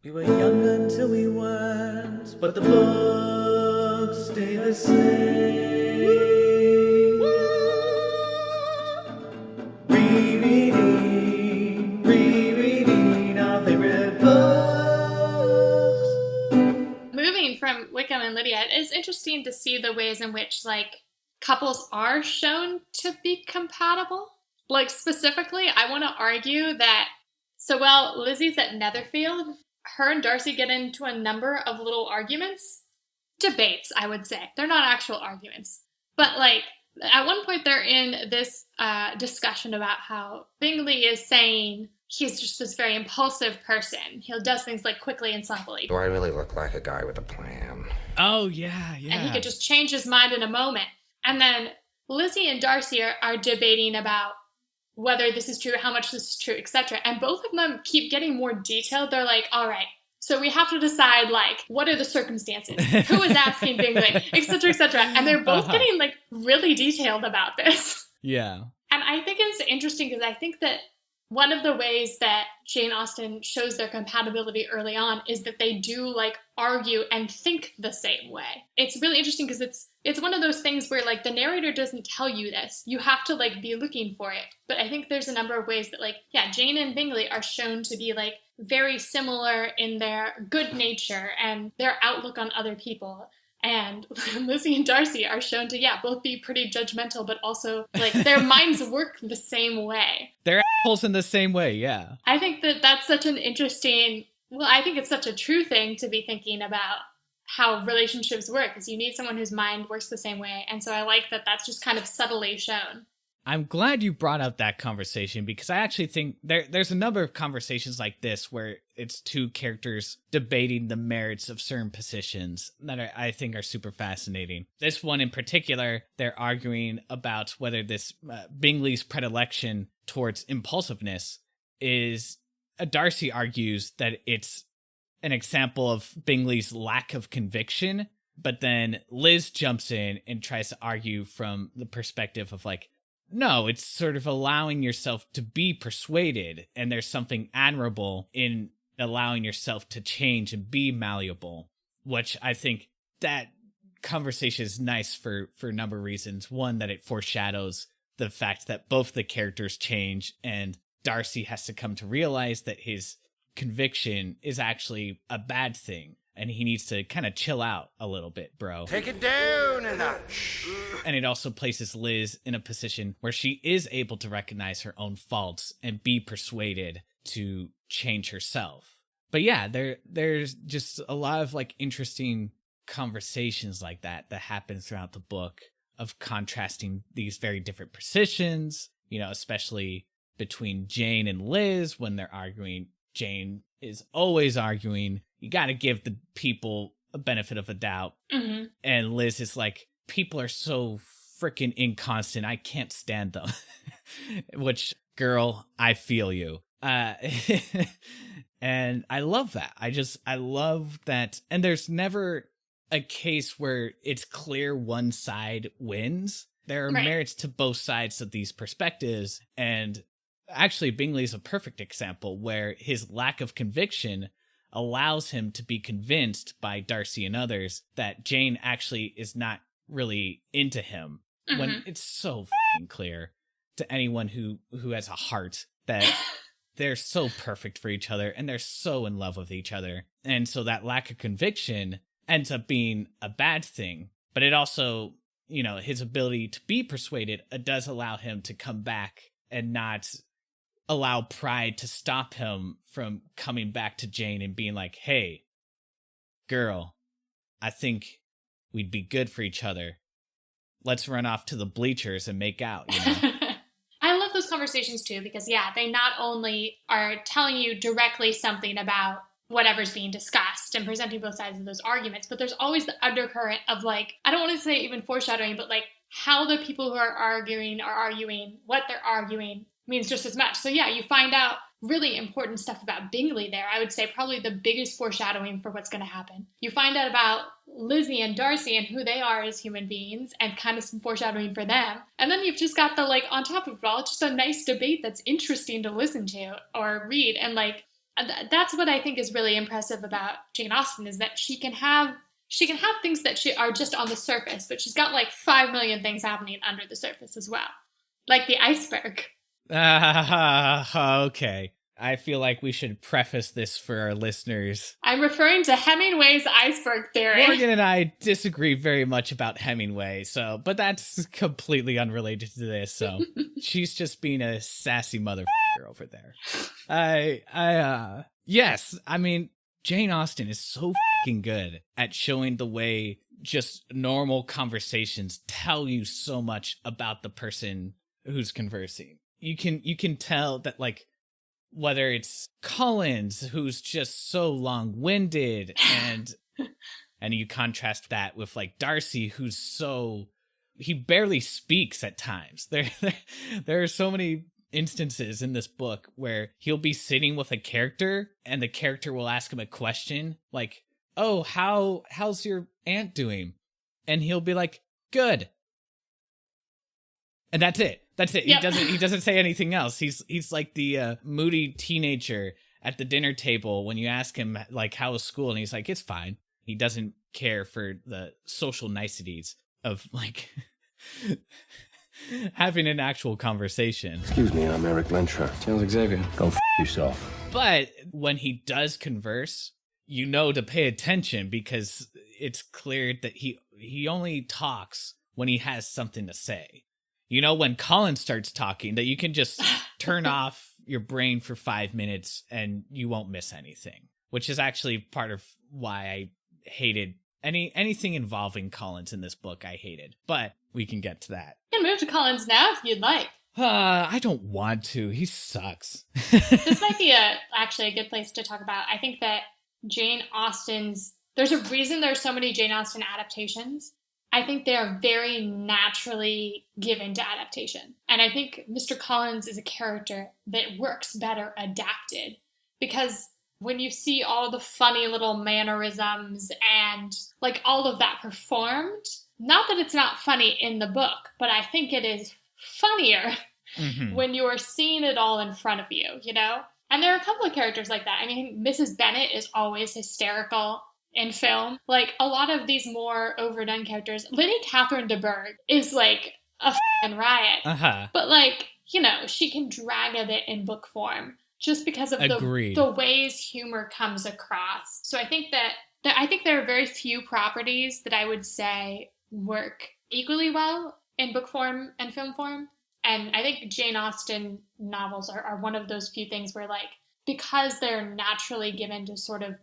We were young until we weren't, but the books stay the same. Rereading our favorite books. Moving from Wickham and Lydia, it is interesting to see the ways in which, like, couples are shown to be compatible. Like, specifically, I want to argue that, so while Lizzie's at Netherfield, her and Darcy get into a number of little arguments. Debates, I would say. They're not actual arguments. But, like, at one point they're in this discussion about how Bingley is saying he's just this very impulsive person. He does things, like, quickly and subtly. Do I really look like a guy with a plan? Oh, yeah. And he could just change his mind in a moment. And then Lizzie and Darcy are debating about whether this is true, how much this is true, etc. And both of them keep getting more detailed. They're like, all right, so we have to decide, like, what are the circumstances? Who is asking Bingley, etc., etc. And they're both getting, like, really detailed about this. Yeah. And I think it's interesting because I think that one of the ways that Jane Austen shows their compatibility early on is that they do, like, argue and think the same way. It's really interesting because it's one of those things where, like, the narrator doesn't tell you this. You have to, like, be looking for it. But I think there's a number of ways that, like, yeah, Jane and Bingley are shown to be, like, very similar in their good nature and their outlook on other people. And Lizzie and Darcy are shown to, yeah, both be pretty judgmental, but also, like, their minds work the same way. They're assholes in the same way, yeah. I think that that's such an interesting, well, I think it's such a true thing to be thinking about how relationships work, because you need someone whose mind works the same way. And so I like that that's just kind of subtly shown. I'm glad you brought up that conversation because I actually think there's a number of conversations like this where it's two characters debating the merits of certain positions that I think are super fascinating. This one in particular, they're arguing about whether this Bingley's predilection towards impulsiveness is, Darcy argues that it's an example of Bingley's lack of conviction, but then Liz jumps in and tries to argue from the perspective of, like, no, it's sort of allowing yourself to be persuaded, and there's something admirable in allowing yourself to change and be malleable, which I think that conversation is nice for a number of reasons. One, that it foreshadows the fact that both the characters change, and Darcy has to come to realize that his conviction is actually a bad thing. And he needs to kind of chill out a little bit, bro. Take it down a notch. And it also places Liz in a position where she is able to recognize her own faults and be persuaded to change herself. But yeah, there's just a lot of, like, interesting conversations like that happen throughout the book of contrasting these very different positions, you know, especially between Jane and Liz when they're arguing. Jane is always arguing. You got to give the people a benefit of a doubt. Mm-hmm. And Liz is like, people are so freaking inconstant. I can't stand them. Which, girl, I feel you. And I love that. I love that. And there's never a case where it's clear one side wins. There are merits to both sides of these perspectives. And actually, Bingley is a perfect example where his lack of conviction allows him to be convinced by Darcy and others that Jane actually is not really into him, when it's so f***ing clear to anyone who has a heart that they're so perfect for each other and they're so in love with each other. And so that lack of conviction ends up being a bad thing. But it also, you know, his ability to be persuaded, it does allow him to come back and not allow pride to stop him from coming back to Jane and being like, hey, girl, I think we'd be good for each other. Let's run off to the bleachers and make out, you know? I love those conversations too, because yeah, they not only are telling you directly something about whatever's being discussed and presenting both sides of those arguments, but there's always the undercurrent of, like, I don't want to say even foreshadowing, but, like, how the people who are arguing, what they're arguing means just as much. So yeah, you find out really important stuff about Bingley there. I would say probably the biggest foreshadowing for what's going to happen. You find out about Lizzie and Darcy and who they are as human beings and kind of some foreshadowing for them. And then you've just got the, like, on top of it all, just a nice debate that's interesting to listen to or read. And, like, That's what I think is really impressive about Jane Austen, is that she can have things that are just on the surface, but she's got like 5 million things happening under the surface as well, like the iceberg. Okay. I feel like we should preface this for our listeners. I'm referring to Hemingway's iceberg theory. Morgan and I disagree very much about Hemingway, but that's completely unrelated to this. So she's just being a sassy motherfucker over there. Yes, I mean, Jane Austen is so fucking good at showing the way just normal conversations tell you so much about the person who's conversing. You can tell that, like, whether it's Collins, who's just so long-winded, and you contrast that with, like, Darcy, he barely speaks at times. There are so many instances in this book where he'll be sitting with a character, and the character will ask him a question, like, "Oh, how's your aunt doing?" And he'll be like, "Good." And that's it. Yep. He doesn't say anything else. He's like the moody teenager at the dinner table when you ask him, like, how was school, and he's like, it's fine. He doesn't care for the social niceties of, like, having an actual conversation. Excuse me, I'm Eric Lenstra. Charles Xavier. Go f yourself. But when he does converse, you know to pay attention, because it's clear that he only talks when he has something to say. You know, when Colin starts talking, that you can just turn off your brain for 5 minutes and you won't miss anything, which is actually part of why I hated anything involving Collins in this book. I hated, but we can get to that. You can move to Collins now if you'd like. I don't want to. He sucks. This might be actually a good place to talk about. I think that there's a reason there's so many Jane Austen adaptations. I think they are very naturally given to adaptation. And I think Mr. Collins is a character that works better adapted, because when you see all the funny little mannerisms and, like, all of that performed, not that it's not funny in the book, but I think it is funnier when you are seeing it all in front of you, you know? And there are a couple of characters like that. I mean, Mrs. Bennet is always hysterical in film. Like, a lot of these more overdone characters, Lady Catherine de Bourgh is like a f***ing riot. But, like, you know, she can drag a bit in book form just because of the ways humor comes across. So I think that there are very few properties that I would say work equally well in book form and film form. And I think Jane Austen novels are one of those few things where, like, because they're naturally given to sort of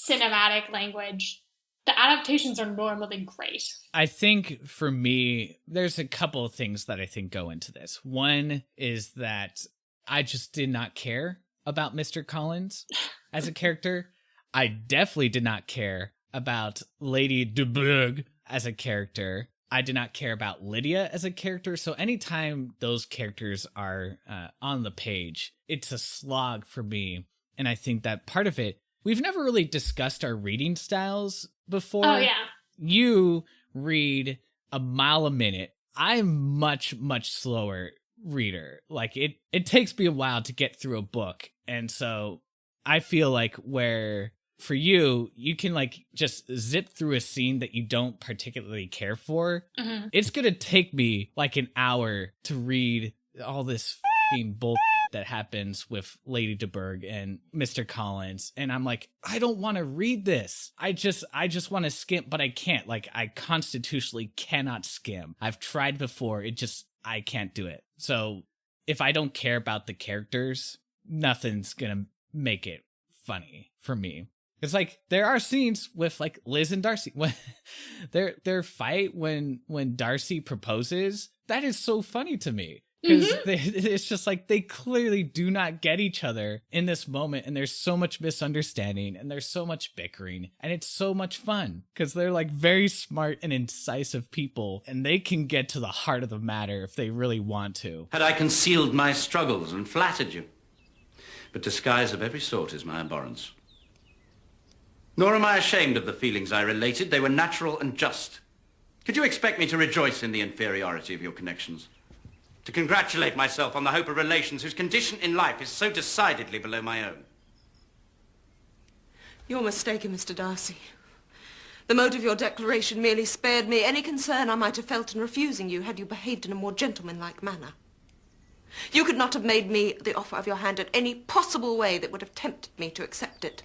cinematic language, the adaptations are normally great. I think for me, there's a couple of things that I think go into this. One is that I just did not care about Mr. Collins as a character. I definitely did not care about Lady de Bourgh as a character. I did not care about Lydia as a character. So anytime those characters are on the page, it's a slog for me. And I think that part of it, we've never really discussed our reading styles before. Oh, yeah. You read a mile a minute. I'm much, much slower reader. Like, it takes me a while to get through a book. And so I feel like where for you can, like, just zip through a scene that you don't particularly care for. It's going to take me like an hour to read all this f***ing bull that happens with Lady de Bourgh and Mr. Collins, and I'm like, I don't want to read this. I just want to skim, but I can't. Like, I constitutionally cannot skim. I've tried before. I can't do it. So if I don't care about the characters, nothing's gonna make it funny for me. It's like, there are scenes with, like, Liz and Darcy when their fight when Darcy proposes. That is so funny to me. Because it's just like, they clearly do not get each other in this moment, and there's so much misunderstanding, and there's so much bickering, and it's so much fun, because they're, like, very smart and incisive people, and they can get to the heart of the matter if they really want to. Had I concealed my struggles and flattered you? But disguise of every sort is my abhorrence. Nor am I ashamed of the feelings I related. They were natural and just. Could you expect me to rejoice in the inferiority of your connections? To congratulate myself on the hope of relations whose condition in life is so decidedly below my own? You're mistaken, Mr. Darcy. The motive of your declaration merely spared me any concern I might have felt in refusing you had you behaved in a more gentlemanlike manner. You could not have made me the offer of your hand in any possible way that would have tempted me to accept it.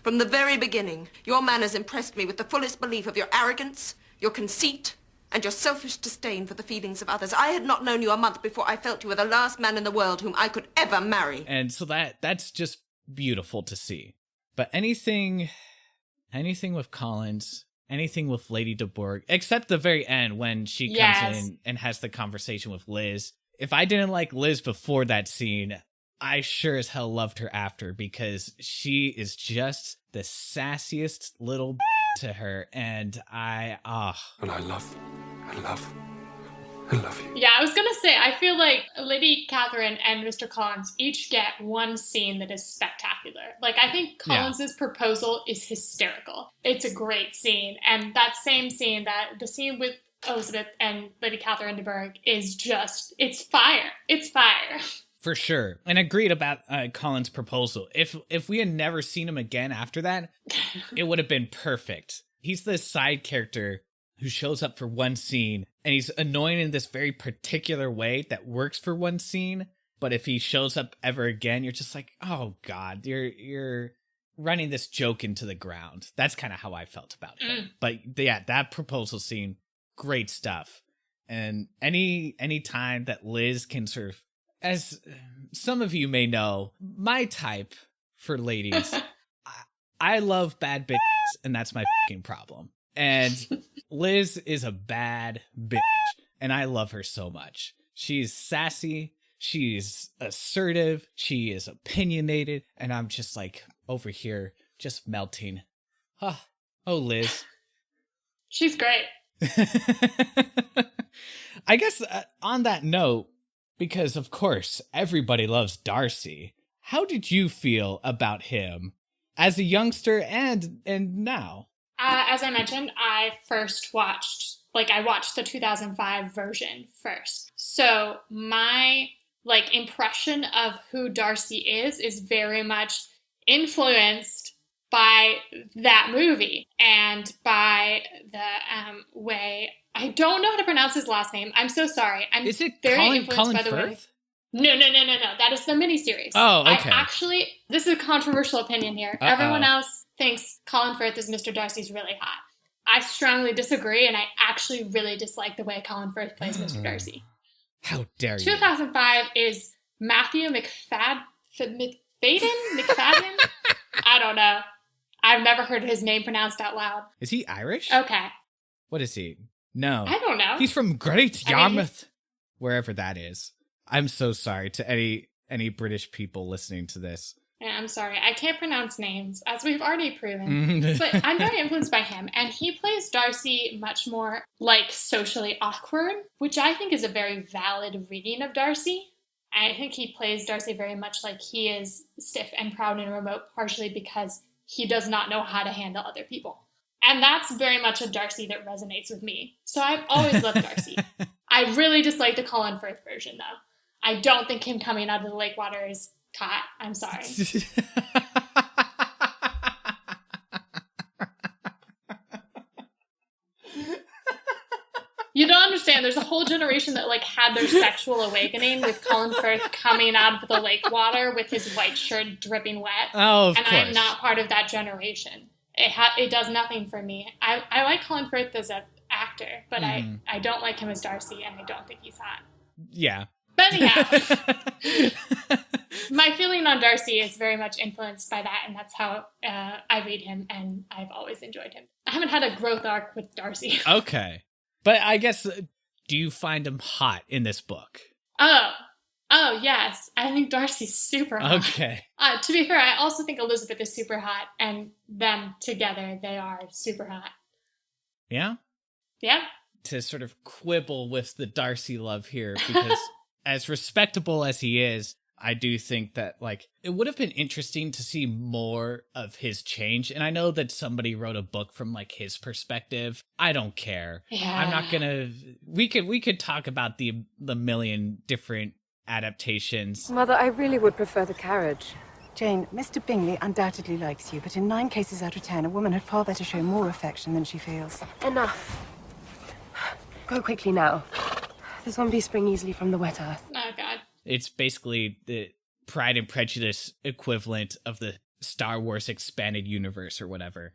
From the very beginning, your manners impressed me with the fullest belief of your arrogance, your conceit, and your selfish disdain for the feelings of others. I had not known you a month before I felt you were the last man in the world whom I could ever marry. And so that's just beautiful to see. But anything with Collins, anything with Lady de Bourgh, except the very end when she comes in and has the conversation with Liz. If I didn't like Liz before that scene, I sure as hell loved her after, because she is just the sassiest little to her, and And I love you. Yeah, I was gonna say, I feel like Lady Catherine and Mr. Collins each get one scene that is spectacular. Like, I think Collins's proposal is hysterical. It's a great scene, and that same scene, the scene with Elizabeth and Lady Catherine de Bourgh is just, it's fire. It's fire. For sure. And agreed about Collins' proposal. If we had never seen him again after that, it would have been perfect. He's the side character who shows up for one scene, and he's annoying in this very particular way that works for one scene. But if he shows up ever again, you're just like, oh God, you're running this joke into the ground. That's kind of how I felt about him. But yeah, that proposal scene, great stuff. And any time that Liz can sort of, as some of you may know, my type for ladies, I love bad bitches, and that's my fucking problem. And Liz is a bad bitch, and I love her so much. She's sassy, she's assertive, she is opinionated, and I'm just like over here just melting. Oh, Liz. She's great. I guess on that note, because of course everybody loves Darcy, how did you feel about him as a youngster and now? As I mentioned, I watched the 2005 version first. So my impression of who Darcy is very much influenced by that movie and by the way, I don't know how to pronounce his last name. I'm so sorry. Is it very influenced by the way. Firth? No. That is the miniseries. Oh, okay. This is a controversial opinion here. Uh-oh. Everyone else thinks Colin Firth as Mr. Darcy's really hot. I strongly disagree, and I actually really dislike the way Colin Firth plays Mr. Darcy. How dare you? 2005 is Matthew McFadden? I don't know. I've never heard his name pronounced out loud. Is he Irish? Okay. What is he? No. I don't know. He's from Great Yarmouth, wherever that is. I'm so sorry to any British people listening to this. Yeah, I'm sorry. I can't pronounce names, as we've already proven. But I'm very influenced by him. And he plays Darcy much more socially awkward, which I think is a very valid reading of Darcy. I think he plays Darcy very much like he is stiff and proud and remote, partially because he does not know how to handle other people. And that's very much a Darcy that resonates with me. So I've always loved Darcy. I really dislike the Colin Firth version, though. I don't think him coming out of the lake water is hot. I'm sorry. You don't understand. There's a whole generation that had their sexual awakening with Colin Firth coming out of the lake water with his white shirt dripping wet. Oh, of and course. I'm not part of that generation. It does nothing for me. I like Colin Firth as an actor, but I don't like him as Darcy, and I don't think he's hot. Yeah. But anyhow, my feeling on Darcy is very much influenced by that, and that's how I read him, and I've always enjoyed him. I haven't had a growth arc with Darcy. Okay. But I guess, do you find him hot in this book? Oh, yes. I think Darcy's super hot. Okay. To be fair, I also think Elizabeth is super hot, and them together, they are super hot. Yeah? Yeah. To sort of quibble with the Darcy love here, because as respectable as he is, I do think that, it would have been interesting to see more of his change. And I know that somebody wrote a book from, his perspective. I don't care. Yeah. I'm not gonna... We could talk about the million different adaptations. Mother, I really would prefer the carriage. Jane, Mr. Bingley undoubtedly likes you, but in 9 cases out of 10, a woman had far better show more affection than she feels. Enough. Go quickly now. The zombies spring easily from the wet earth. Oh, God. It's basically the Pride and Prejudice equivalent of the Star Wars expanded universe or whatever.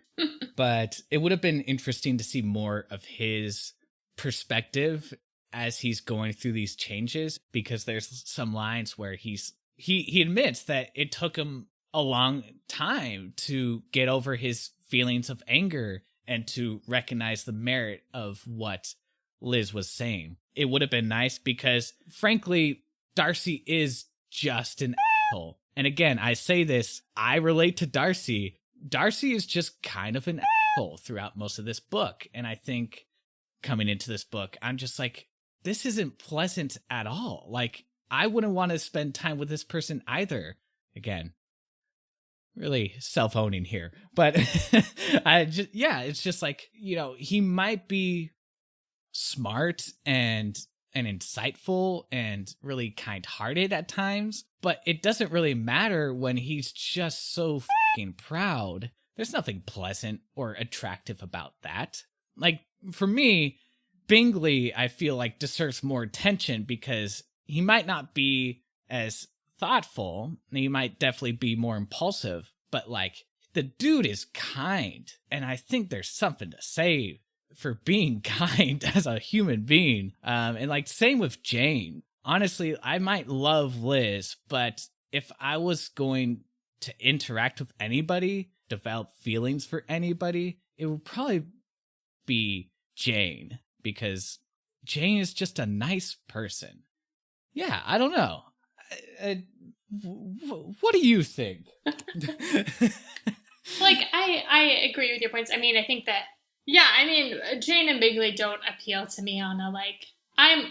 But it would have been interesting to see more of his perspective as he's going through these changes, because there's some lines where he admits that it took him a long time to get over his feelings of anger and to recognize the merit of what Liz was saying. It would have been nice because, frankly, Darcy is just an asshole. And again, I say this, I relate to Darcy. Darcy is just kind of an asshole throughout most of this book. And I think coming into this book, I'm just like, this isn't pleasant at all. Like, I wouldn't want to spend time with this person either. Again, really self-owning here. But it's just like, he might be smart and insightful and really kind-hearted at times, but it doesn't really matter when he's just so fucking proud. There's nothing pleasant or attractive about that. Like, for me, Bingley, I feel like, deserves more attention because he might not be as thoughtful. He might definitely be more impulsive, but like, the dude is kind. And I think there's something to say for being kind as a human being. And like, same with Jane. Honestly, I might love Liz, but if I was going to interact with anybody, develop feelings for anybody, it would probably be Jane, because Jane is just a nice person. Yeah, I don't know. What do you think? Like, I agree with your points. I mean, I think that, Jane and Bingley don't appeal to me on a, like, I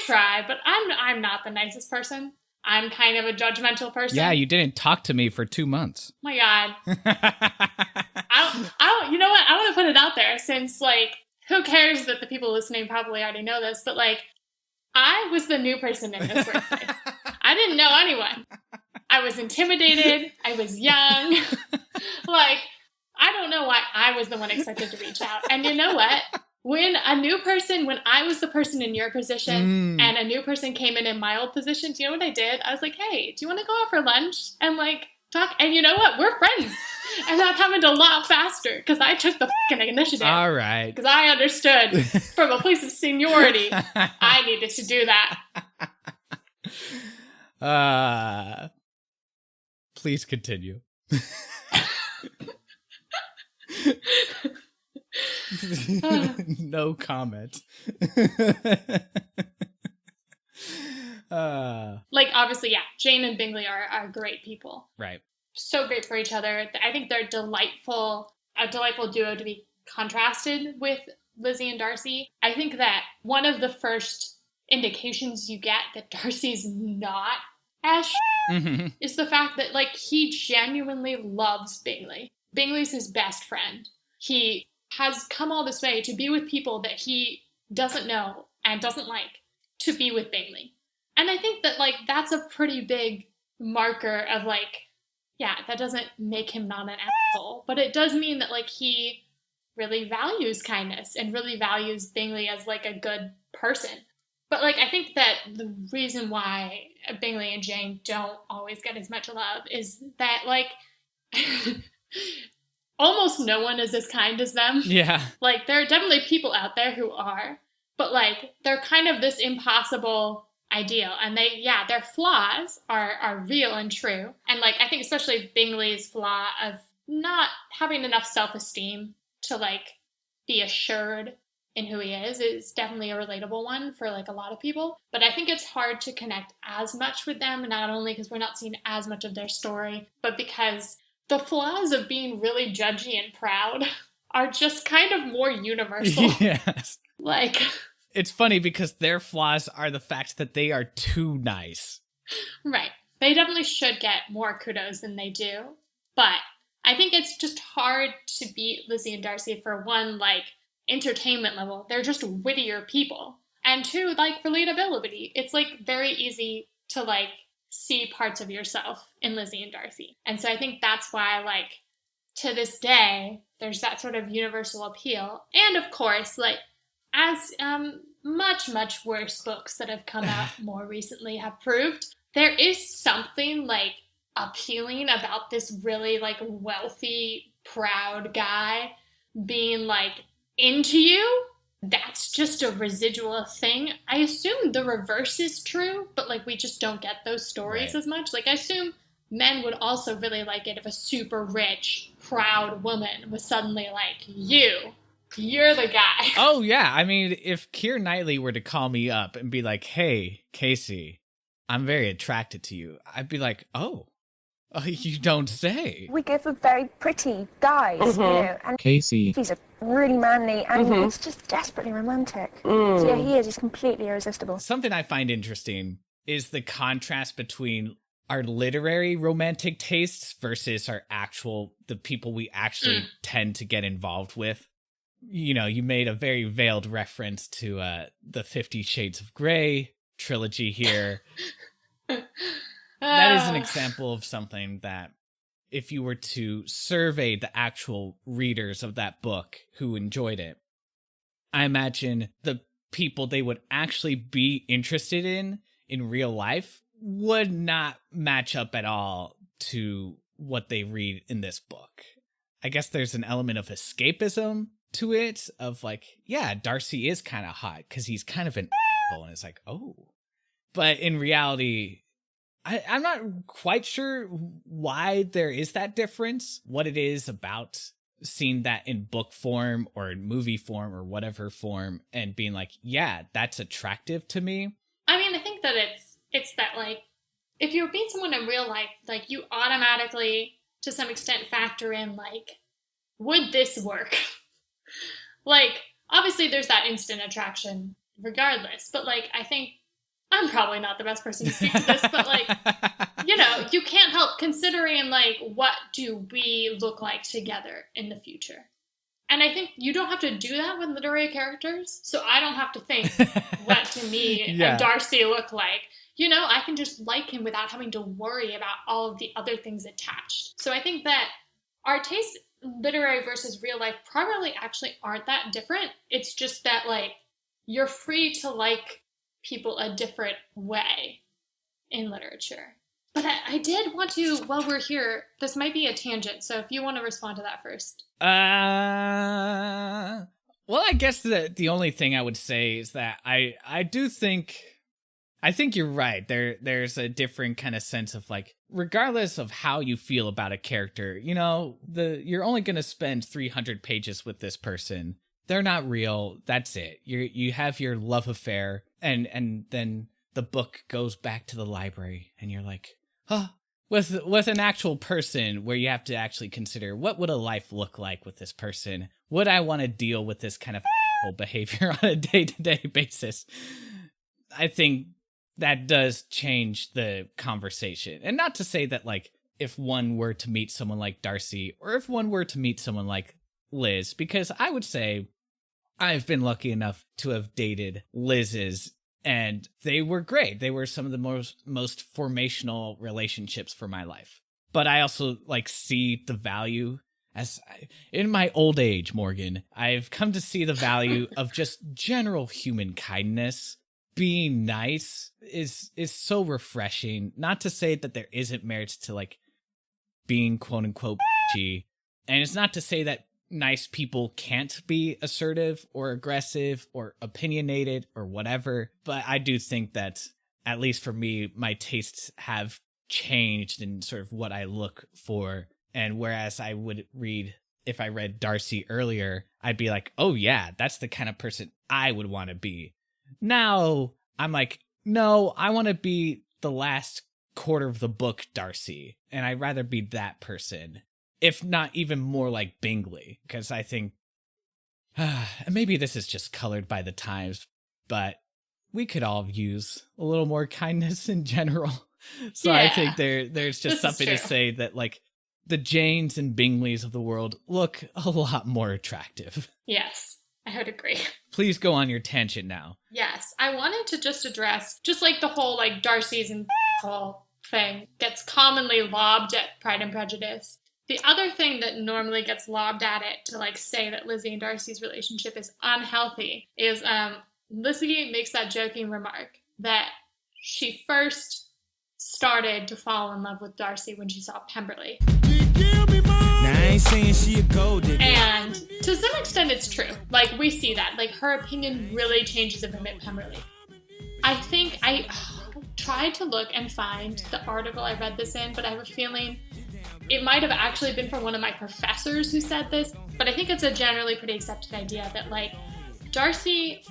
try, but I'm not the nicest person. I'm kind of a judgmental person. Yeah, you didn't talk to me for 2 months. Oh my God. You know what? I want to put it out there, since, like, who cares that the people listening probably already know this, but, like, I was the new person in this workplace. I didn't know anyone. I was intimidated. I was young. Like, I don't know why I was the one expected to reach out. And you know what? When I was the person in your position and a new person came in my old position, do you know what I did? I was like, hey, do you want to go out for lunch and, like, talk? And you know what? We're friends. And that happened a lot faster because I took the fucking initiative. All right. Because I understood from a place of seniority, I needed to do that. Please continue. No comment. Like, obviously, yeah, Jane and Bingley are great people. Right. So great for each other. I think they're a delightful duo to be contrasted with Lizzie and Darcy. I think that one of the first indications you get that Darcy's not as is the fact that, like, he genuinely loves Bingley. Bingley's his best friend. He has come all this way to be with people that he doesn't know and doesn't like, to be with Bingley. And I think that, like, that's a pretty big marker of, like, yeah, that doesn't make him not an asshole, but it does mean that, like, he really values kindness and really values Bingley as, like, a good person. But, like, I think that the reason why Bingley and Jane don't always get as much love is that, like, almost no one is as kind as them. Yeah. Like, there are definitely people out there who are, but, like, they're kind of this impossible ideal. And their flaws are real and true. And, like, I think especially Bingley's flaw of not having enough self-esteem to, like, be assured in who he is definitely a relatable one for, like, a lot of people. But I think it's hard to connect as much with them, not only because we're not seeing as much of their story, but because the flaws of being really judgy and proud are just kind of more universal. Yes. Like, it's funny because their flaws are the fact that they are too nice. Right. They definitely should get more kudos than they do. But I think it's just hard to beat Lizzie and Darcy for one, like, entertainment level. They're just wittier people. And two, like, relatability. It's, like, very easy to, like, see parts of yourself in Lizzie and Darcy. And so I think that's why, like, to this day, there's that sort of universal appeal. And of course, like, as much, much worse books that have come out more recently have proved, there is something, like, appealing about this really, like, wealthy, proud guy being, like, into you. That's just a residual thing. I assume the reverse is true, but, like, we just don't get those stories as much. Like, I assume men would also really like it if a super rich, proud woman was suddenly like, you're the guy. Oh, yeah. I mean, if Keira Knightley were to call me up and be like, hey, Casey, I'm very attracted to you, I'd be like, oh, you don't say. We go for very pretty guys, you know, and Casey. he's a really manly, and it's just desperately romantic. So yeah, he is. He's completely irresistible. Something I find interesting is the contrast between our literary romantic tastes versus the people we actually tend to get involved with. You know, you made a very veiled reference to the 50 Shades of Grey trilogy here. That is an example of something that, if you were to survey the actual readers of that book who enjoyed it, I imagine the people they would actually be interested in real life would not match up at all to what they read in this book. I guess there's an element of escapism to it, of like, yeah, Darcy is kind of hot because he's kind of an asshole, and it's like, oh. But in reality, I'm not quite sure why there is that difference, what it is about seeing that in book form or in movie form or whatever form and being like, yeah, that's attractive to me. I mean, I think that it's that, like, if you're meeting someone in real life, like, you automatically, to some extent, factor in, like, would this work? Like, obviously there's that instant attraction regardless, but, like, I think I'm probably not the best person to speak to this, but, like, you know, you can't help considering, like, what do we look like together in the future? And I think you don't have to do that with literary characters, so I don't have to think what to me and Darcy look like. You know, I can just like him without having to worry about all of the other things attached. So I think that our tastes, literary versus real life, probably actually aren't that different. It's just that, like, you're free to like people a different way in literature. But I did want to, while we're here, this might be a tangent, so if you want to respond to that first. Well, I guess the only thing I would say is that I do think, I think you're right. There's a different kind of sense of, like, regardless of how you feel about a character, you know, you're only going to spend 300 pages with this person. They're not real. That's it. You have your love affair, and then the book goes back to the library, and you're like, huh. With an actual person, where you have to actually consider, what would a life look like with this person? Would I want to deal with this kind of behavior on a day-to-day basis? I think that does change the conversation. And not to say that, like, if one were to meet someone like Darcy, or if one were to meet someone like Liz, because I would say I've been lucky enough to have dated Liz's, and they were great. They were some of the most formational relationships for my life. But I also, like, see the value in my old age, Morgan, I've come to see the value of just general human kindness. Being nice is so refreshing. Not to say that there isn't merits to, like, being quote unquote bitchy. And it's not to say that nice people can't be assertive or aggressive or opinionated or whatever, but I do think that, at least for me, my tastes have changed in sort of what I look for. And whereas I would read, if I read Darcy earlier, I'd be like, oh yeah, that's the kind of person I would want to be. Now I'm like, no, I want to be the last quarter of the book Darcy, and I'd rather be that person, if not even more like Bingley, because I think, maybe this is just colored by the times, but we could all use a little more kindness in general. So yeah. I think there's just something to say that, like, the Janes and Bingleys of the world look a lot more attractive. Yes, I would agree. Please go on your tangent now. Yes, I wanted to just address, just like the whole, like, Darcy's and whole thing gets commonly lobbed at Pride and Prejudice. The other thing that normally gets lobbed at it to like say that Lizzie and Darcy's relationship is unhealthy is Lizzie makes that joking remark that she first started to fall in love with Darcy when she saw Pemberley. Now, I ain't saying she a gold digger. And to some extent it's true. Like, we see that. Like, her opinion really changes if we met Pemberley. I think I tried to look and find the article I read this in, but I have a feeling it might have actually been from one of my professors who said this, but I think it's a generally pretty accepted idea that, like, Darcy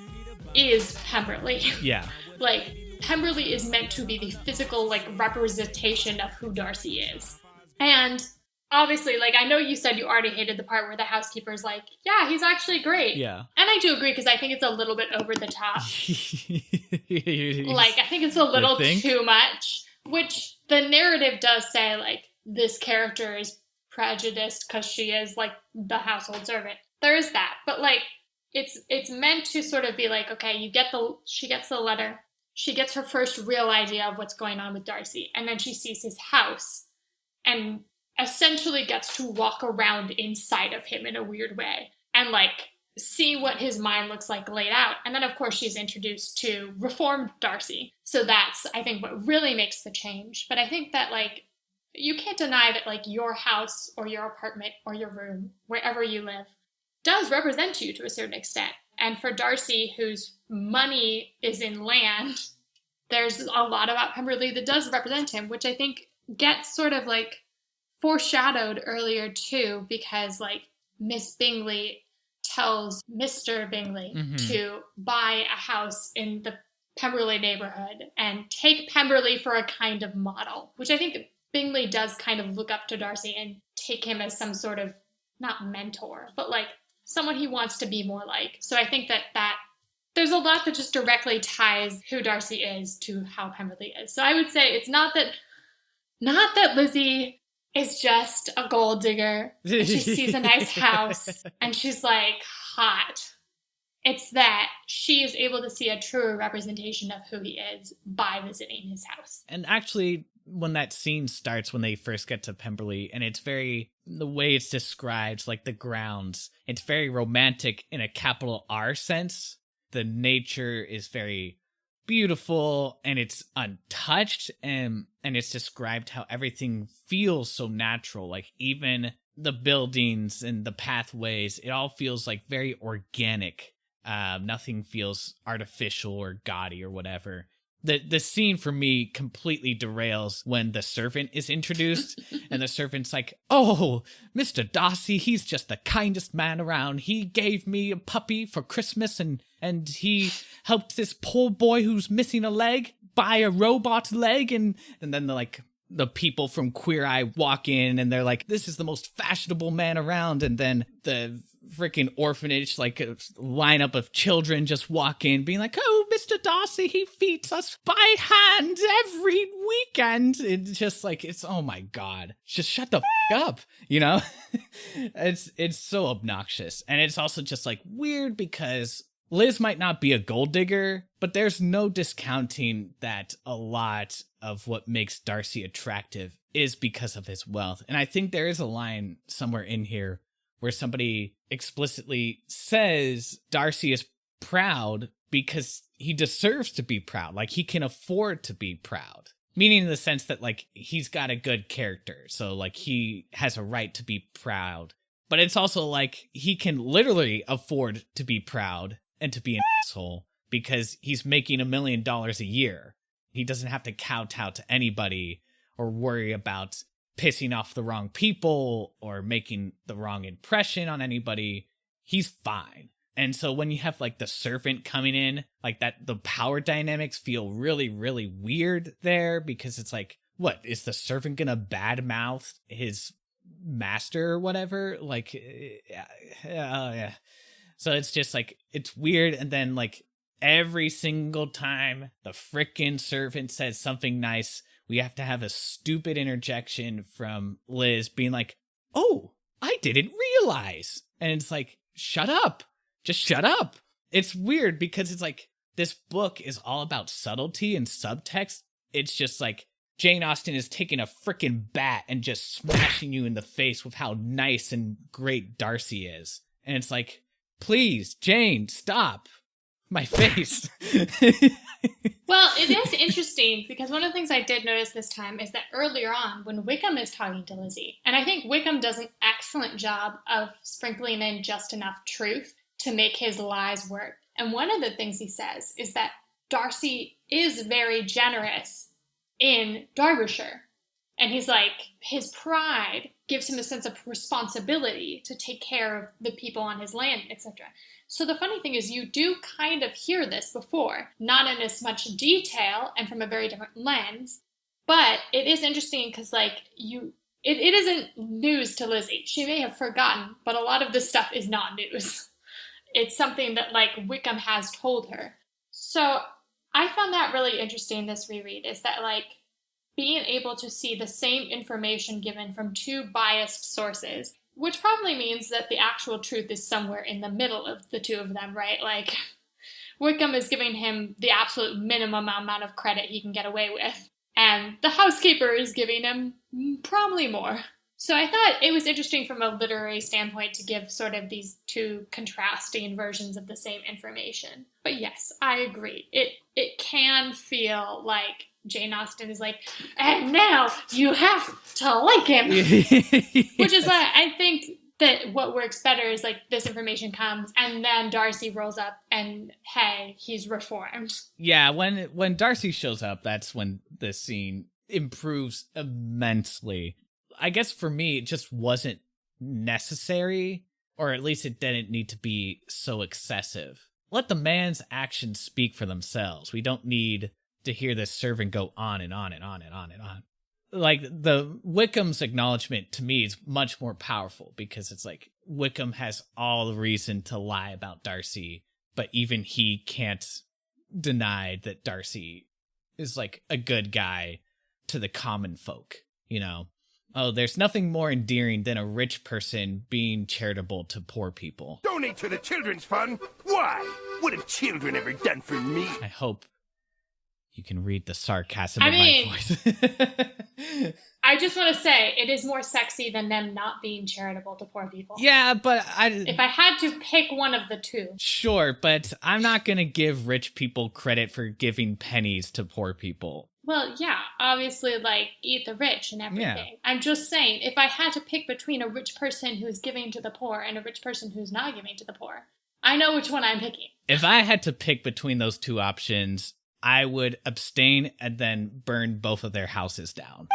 is Pemberley. Yeah. Like, Pemberley is meant to be the physical, like, representation of who Darcy is. And obviously, like, I know you said you already hated the part where the housekeeper's like, yeah, he's actually great. Yeah. And I do agree, because I think it's a little bit over the top. Like, I think it's a little too much, which the narrative does say, like, this character is prejudiced because she is, like, the household servant. There is that. But, like, it's meant to sort of be like, okay, she gets the letter. She gets her first real idea of what's going on with Darcy. And then she sees his house and essentially gets to walk around inside of him in a weird way and, like, see what his mind looks like laid out. And then, of course, she's introduced to reformed Darcy. So that's, I think, what really makes the change. But I think that, like, you can't deny that, like, your house or your apartment or your room, wherever you live, does represent you to a certain extent. And for Darcy, whose money is in land, there's a lot about Pemberley that does represent him, which I think gets sort of, like, foreshadowed earlier too, because, like, Miss Bingley tells Mr. Bingley to buy a house in the Pemberley neighborhood and take Pemberley for a kind of model, which I think Bingley does kind of look up to Darcy and take him as some sort of, not mentor, but, like, someone he wants to be more like. So I think that there's a lot that just directly ties who Darcy is to how Pemberley is. So I would say it's not that Lizzie is just a gold digger and she sees a nice house and she's, like, hot. It's that she is able to see a truer representation of who he is by visiting his house. And actually, when that scene starts, when they first get to Pemberley, and it's the way it's described, like the grounds, it's very romantic in a capital R sense. The nature is very beautiful and it's untouched, and it's described how everything feels so natural. Like, even the buildings and the pathways, it all feels like very organic. Nothing feels artificial or gaudy or whatever. The scene for me completely derails when the servant is introduced and the servant's like, oh, Mr. Darcy, he's just the kindest man around. He gave me a puppy for Christmas and he helped this poor boy who's missing a leg buy a robot leg. And then the people from Queer Eye walk in and they're like, this is the most fashionable man around. And then the freaking orphanage, like a lineup of children just walk in being like, oh, Mr. Darcy, he feeds us by hand every weekend. It's just like, it's, oh my God, just shut the up, you know? It's so obnoxious. And it's also just, like, weird because Liz might not be a gold digger, but there's no discounting that a lot of what makes Darcy attractive is because of his wealth. And I think there is a line somewhere in here where somebody explicitly says Darcy is proud because he deserves to be proud. Like, he can afford to be proud. Meaning in the sense that, like, he's got a good character. So, like, he has a right to be proud. But it's also like he can literally afford to be proud and to be an asshole because he's making $1 million a year. He doesn't have to kowtow to anybody or worry about pissing off the wrong people or making the wrong impression on anybody. He's fine. And so when you have, like, the servant coming in, like, that, the power dynamics feel really, really weird there because it's like, what, is the servant gonna badmouth his master or whatever? Like, yeah. So it's just, like, it's weird. And then, like, every single time the frickin' servant says something nice, we have to have a stupid interjection from Liz being like, oh, I didn't realize. And it's like, shut up. Just shut up. It's weird because it's like, this book is all about subtlety and subtext. It's just like, Jane Austen is taking a frickin' bat and just smashing you in the face with how nice and great Darcy is. And it's like, please, Jane, stop. My face. Well, it is interesting because one of the things I did notice this time is that earlier on when Wickham is talking to Lizzie, and I think Wickham does an excellent job of sprinkling in just enough truth to make his lies work. And one of the things he says is that Darcy is very generous in Derbyshire. And he's like, his pride gives him a sense of responsibility to take care of the people on his land, etc. So the funny thing is you do kind of hear this before, not in as much detail and from a very different lens, but it is interesting because like it isn't news to Lizzie. She may have forgotten, but a lot of this stuff is not news. It's something that like Wickham has told her. So I found that really interesting, this reread, is that like being able to see the same information given from two biased sources, which probably means that the actual truth is somewhere in the middle of the two of them, right? Like Wickham is giving him the absolute minimum amount of credit he can get away with, and the housekeeper is giving him probably more. So I thought it was interesting from a literary standpoint to give sort of these two contrasting versions of the same information. But yes, I agree. It can feel like Jane Austen is like, and now you have to like him. Which is why I think that what works better is like this information comes and then Darcy rolls up and hey, he's reformed. Yeah, when Darcy shows up, that's when the scene improves immensely. I guess for me, it just wasn't necessary, or at least it didn't need to be so excessive. Let the man's actions speak for themselves. We don't need to hear this servant go on and on and on and on and on. Like, the Wickham's acknowledgement to me is much more powerful because it's like Wickham has all the reason to lie about Darcy, but even he can't deny that Darcy is like a good guy to the common folk, you know? Oh, there's nothing more endearing than a rich person being charitable to poor people. Donate to the children's fund? Why? What have children ever done for me? I hope you can read the sarcasm in my voice. I just want to say, it is more sexy than them not being charitable to poor people. Yeah, but if I had to pick one of the two. Sure, but I'm not going to give rich people credit for giving pennies to poor people. Well, yeah, obviously, like, eat the rich and everything. Yeah. I'm just saying, if I had to pick between a rich person who's giving to the poor and a rich person who's not giving to the poor, I know which one I'm picking. If I had to pick between those two options, I would abstain and then burn both of their houses down.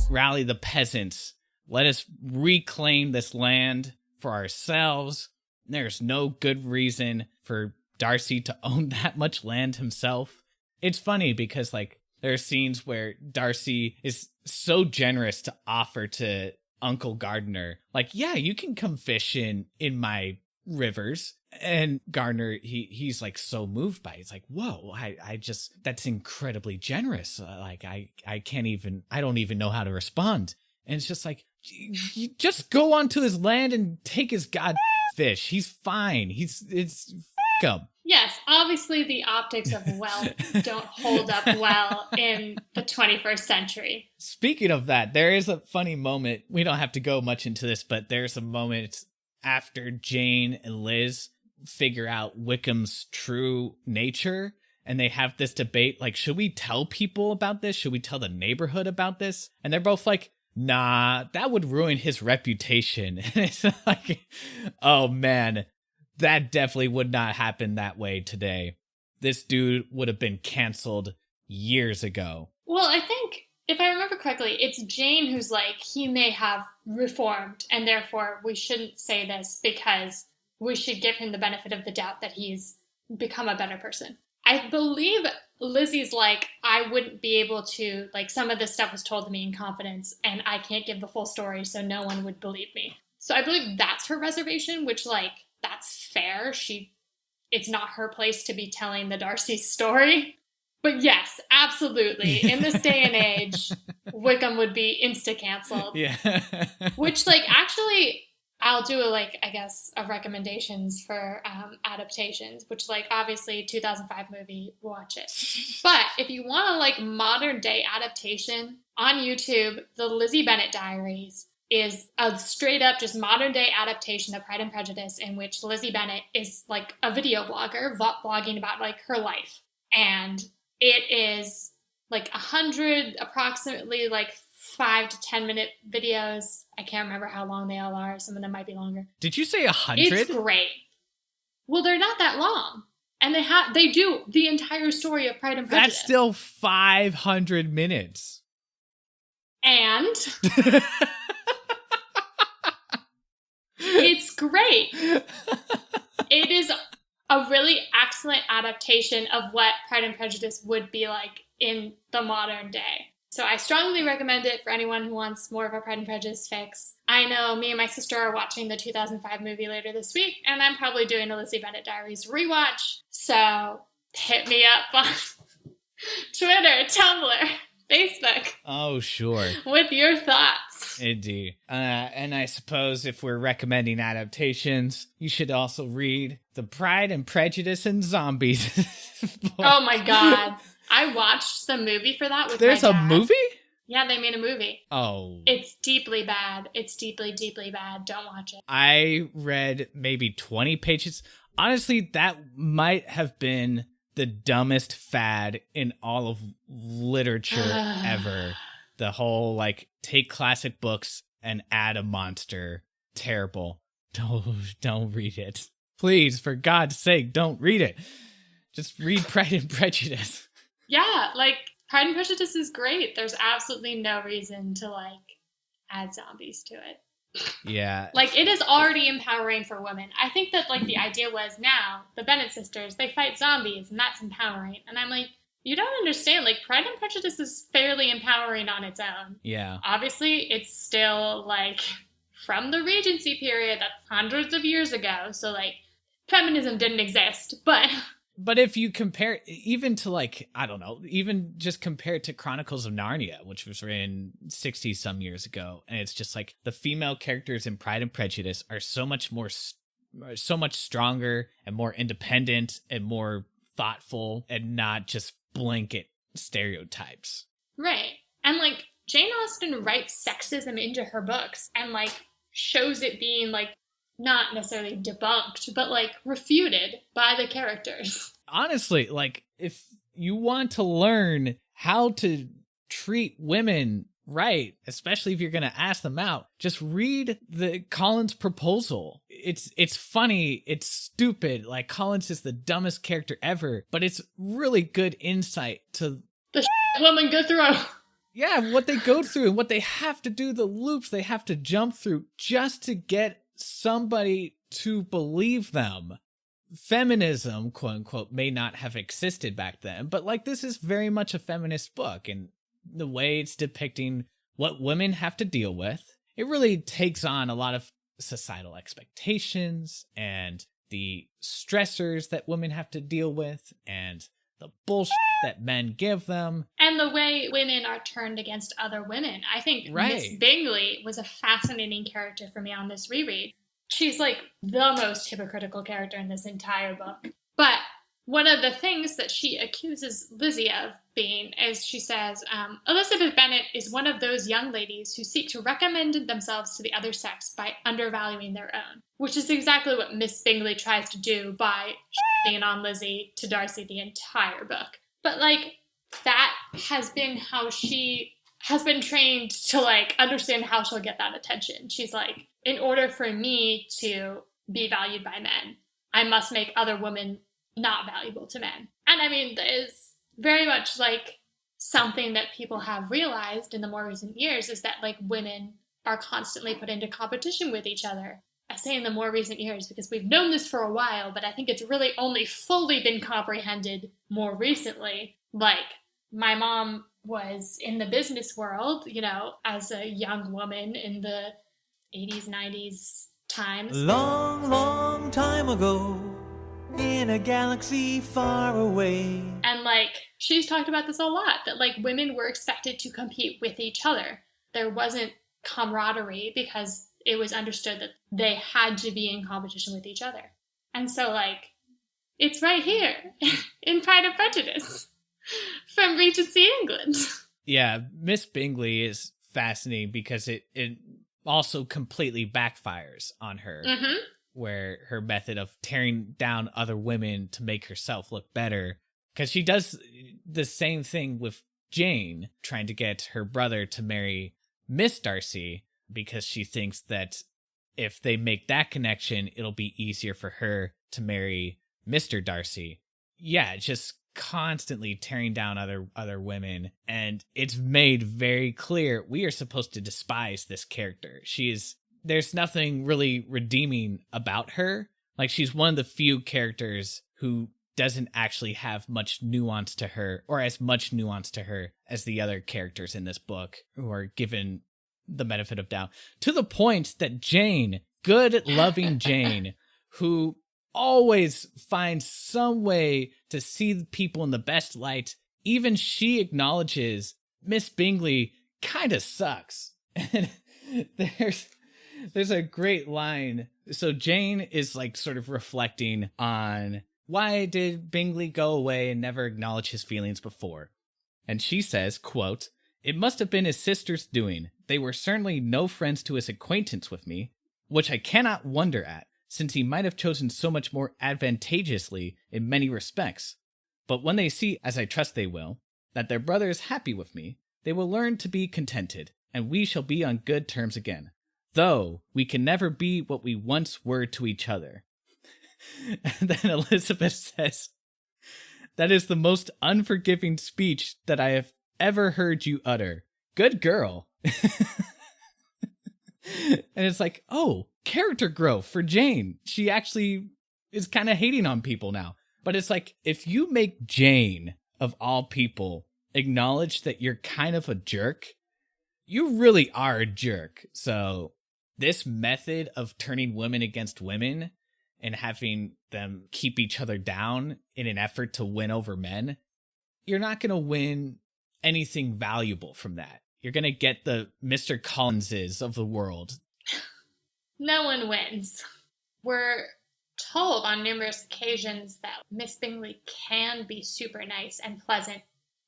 Rally the peasants. Let us reclaim this land for ourselves. There's no good reason for Darcy to own that much land himself. It's funny because, like, there are scenes where Darcy is so generous to offer to Uncle Gardner, like, yeah, you can come fish in my rivers. And Gardner, he's like so moved by it. It's like, whoa, I just, that's incredibly generous. Like, I don't even know how to respond. And it's just like, you just go onto his land and take his god fish. He's fine. It's him. Yes, obviously the optics of wealth don't hold up well in the 21st century. Speaking of that, there is a funny moment. We don't have to go much into this, but there's a moment after Jane and Liz figure out Wickham's true nature, and they have this debate, like, should we tell people about this? Should we tell the neighborhood about this? And they're both like, nah, that would ruin his reputation. And it's like, oh man, that definitely would not happen that way today. This dude would have been canceled years ago. Well, I think, if I remember correctly, it's Jane who's like, he may have reformed, and therefore we shouldn't say this because we should give him the benefit of the doubt that he's become a better person. I believe Lizzie's like, I wouldn't be able to, like, some of this stuff was told to me in confidence, and I can't give the full story, so no one would believe me. So I believe that's her reservation, which, like, that's fair. It's not her place to be telling the Darcy story. But yes, absolutely. In this day and age, Wickham would be insta-canceled. Yeah. Which, like, actually, I'll do a recommendations for adaptations, which obviously 2005 movie, watch it. But if you want a modern day adaptation, on YouTube, the Lizzie Bennet Diaries is a straight up just modern day adaptation of Pride and Prejudice, in which Lizzie Bennet is a video blogger blogging about her life. And it is 100 approximately 5 to 10 minute videos. I can't remember how long they all are. Some of them might be longer. Did you say 100? It's great. Well, they're not that long. And they do the entire story of Pride and Prejudice. That's still 500 minutes. And it's great. It is a really excellent adaptation of what Pride and Prejudice would be like in the modern day. So I strongly recommend it for anyone who wants more of a Pride and Prejudice fix. I know me and my sister are watching the 2005 movie later this week, and I'm probably doing a Lizzie Bennet Diaries rewatch. So hit me up on Twitter, Tumblr, Facebook. Oh, sure. With your thoughts. Indeed. And I suppose if we're recommending adaptations, you should also read The Pride and Prejudice and Zombies. Oh my God. I watched the movie for that with There's my a dad. movie? Yeah, they made a movie. Oh. It's deeply bad. It's deeply, deeply bad. Don't watch it. I read maybe 20 pages. Honestly, that might have been the dumbest fad in all of literature ever. The whole, take classic books and add a monster. Terrible. Don't read it. Please, for God's sake, don't read it. Just read Pride and Prejudice. Yeah, Pride and Prejudice is great. There's absolutely no reason to, add zombies to it. Yeah. It is already empowering for women. I think that, the idea was now, the Bennet sisters, they fight zombies, and that's empowering. And I'm like, you don't understand. Pride and Prejudice is fairly empowering on its own. Yeah. Obviously, it's still, from the Regency period. That's hundreds of years ago. So, feminism didn't exist, but... But if you compare even to I don't know, even just compare it to Chronicles of Narnia, which was written 60 some years ago. And it's just the female characters in Pride and Prejudice are so much stronger and more independent and more thoughtful and not just blanket stereotypes. Right. And Jane Austen writes sexism into her books and shows it being not necessarily debunked, but refuted by the characters. Honestly, if you want to learn how to treat women right, especially if you're going to ask them out, just read the Collins proposal. It's funny, it's stupid. Collins is the dumbest character ever, but it's really good insight to the women go through. Yeah, what they go through and what they have to do, the loops they have to jump through just to get somebody to believe them. Feminism, quote unquote, may not have existed back then, but this is very much a feminist book, and the way it's depicting what women have to deal with, it really takes on a lot of societal expectations and the stressors that women have to deal with and the bullshit that men give them. And the way women are turned against other women. I think Miss Bingley was a fascinating character for me on this reread. She's the most hypocritical character in this entire book. But one of the things that she accuses Lizzie of being is she says, Elizabeth Bennet is one of those young ladies who seek to recommend themselves to the other sex by undervaluing their own, which is exactly what Miss Bingley tries to do by shitting on Lizzie to Darcy the entire book. But that has been how she has been trained to understand how she'll get that attention. She's in order for me to be valued by men, I must make other women not valuable to men. And I mean, that is very much something that people have realized in the more recent years, is that women are constantly put into competition with each other. I say in the more recent years because we've known this for a while, but I think it's really only fully been comprehended more recently. My mom was in the business world, as a young woman in the 80s, 90s times. Long, long time ago, in a galaxy far away. And she's talked about this a lot, that women were expected to compete with each other. There wasn't camaraderie because it was understood that they had to be in competition with each other. And so, like, it's right here in Pride and Prejudice from Regency England. Yeah, Miss Bingley is fascinating because it also completely backfires on her, where her method of tearing down other women to make herself look better, because she does the same thing with Jane, trying to get her brother to marry Miss Darcy, because she thinks that if they make that connection, it'll be easier for her to marry Mr. Darcy. Yeah, just constantly tearing down other women, and it's made very clear we are supposed to despise this character. There's nothing really redeeming about her. Like, she's one of the few characters who doesn't actually have much nuance to her, or as much nuance to her as the other characters in this book who are given the benefit of doubt, to the point that Jane, good loving Jane, who always finds some way to see people in the best light, even she acknowledges Miss Bingley kind of sucks. And there's a great line. So Jane is like sort of reflecting on, why did Bingley go away and never acknowledge his feelings before? And she says, quote, "It must have been his sister's doing. They were certainly no friends to his acquaintance with me, which I cannot wonder at, since he might have chosen so much more advantageously in many respects. But when they see, as I trust they will, that their brother is happy with me, they will learn to be contented, and we shall be on good terms again, though we can never be what we once were to each other." And then Elizabeth says, "That is the most unforgiving speech that I have ever heard you utter. Good girl." And it's like, oh, character growth for Jane. She actually is kind of hating on people now. But it's like, if you make Jane, of all people, acknowledge that you're kind of a jerk, you really are a jerk. So this method of turning women against women and having them keep each other down in an effort to win over men, you're not going to win anything valuable from that. You're going to get the Mr. Collinses of the world. No one wins. We're told on numerous occasions that Miss Bingley can be super nice and pleasant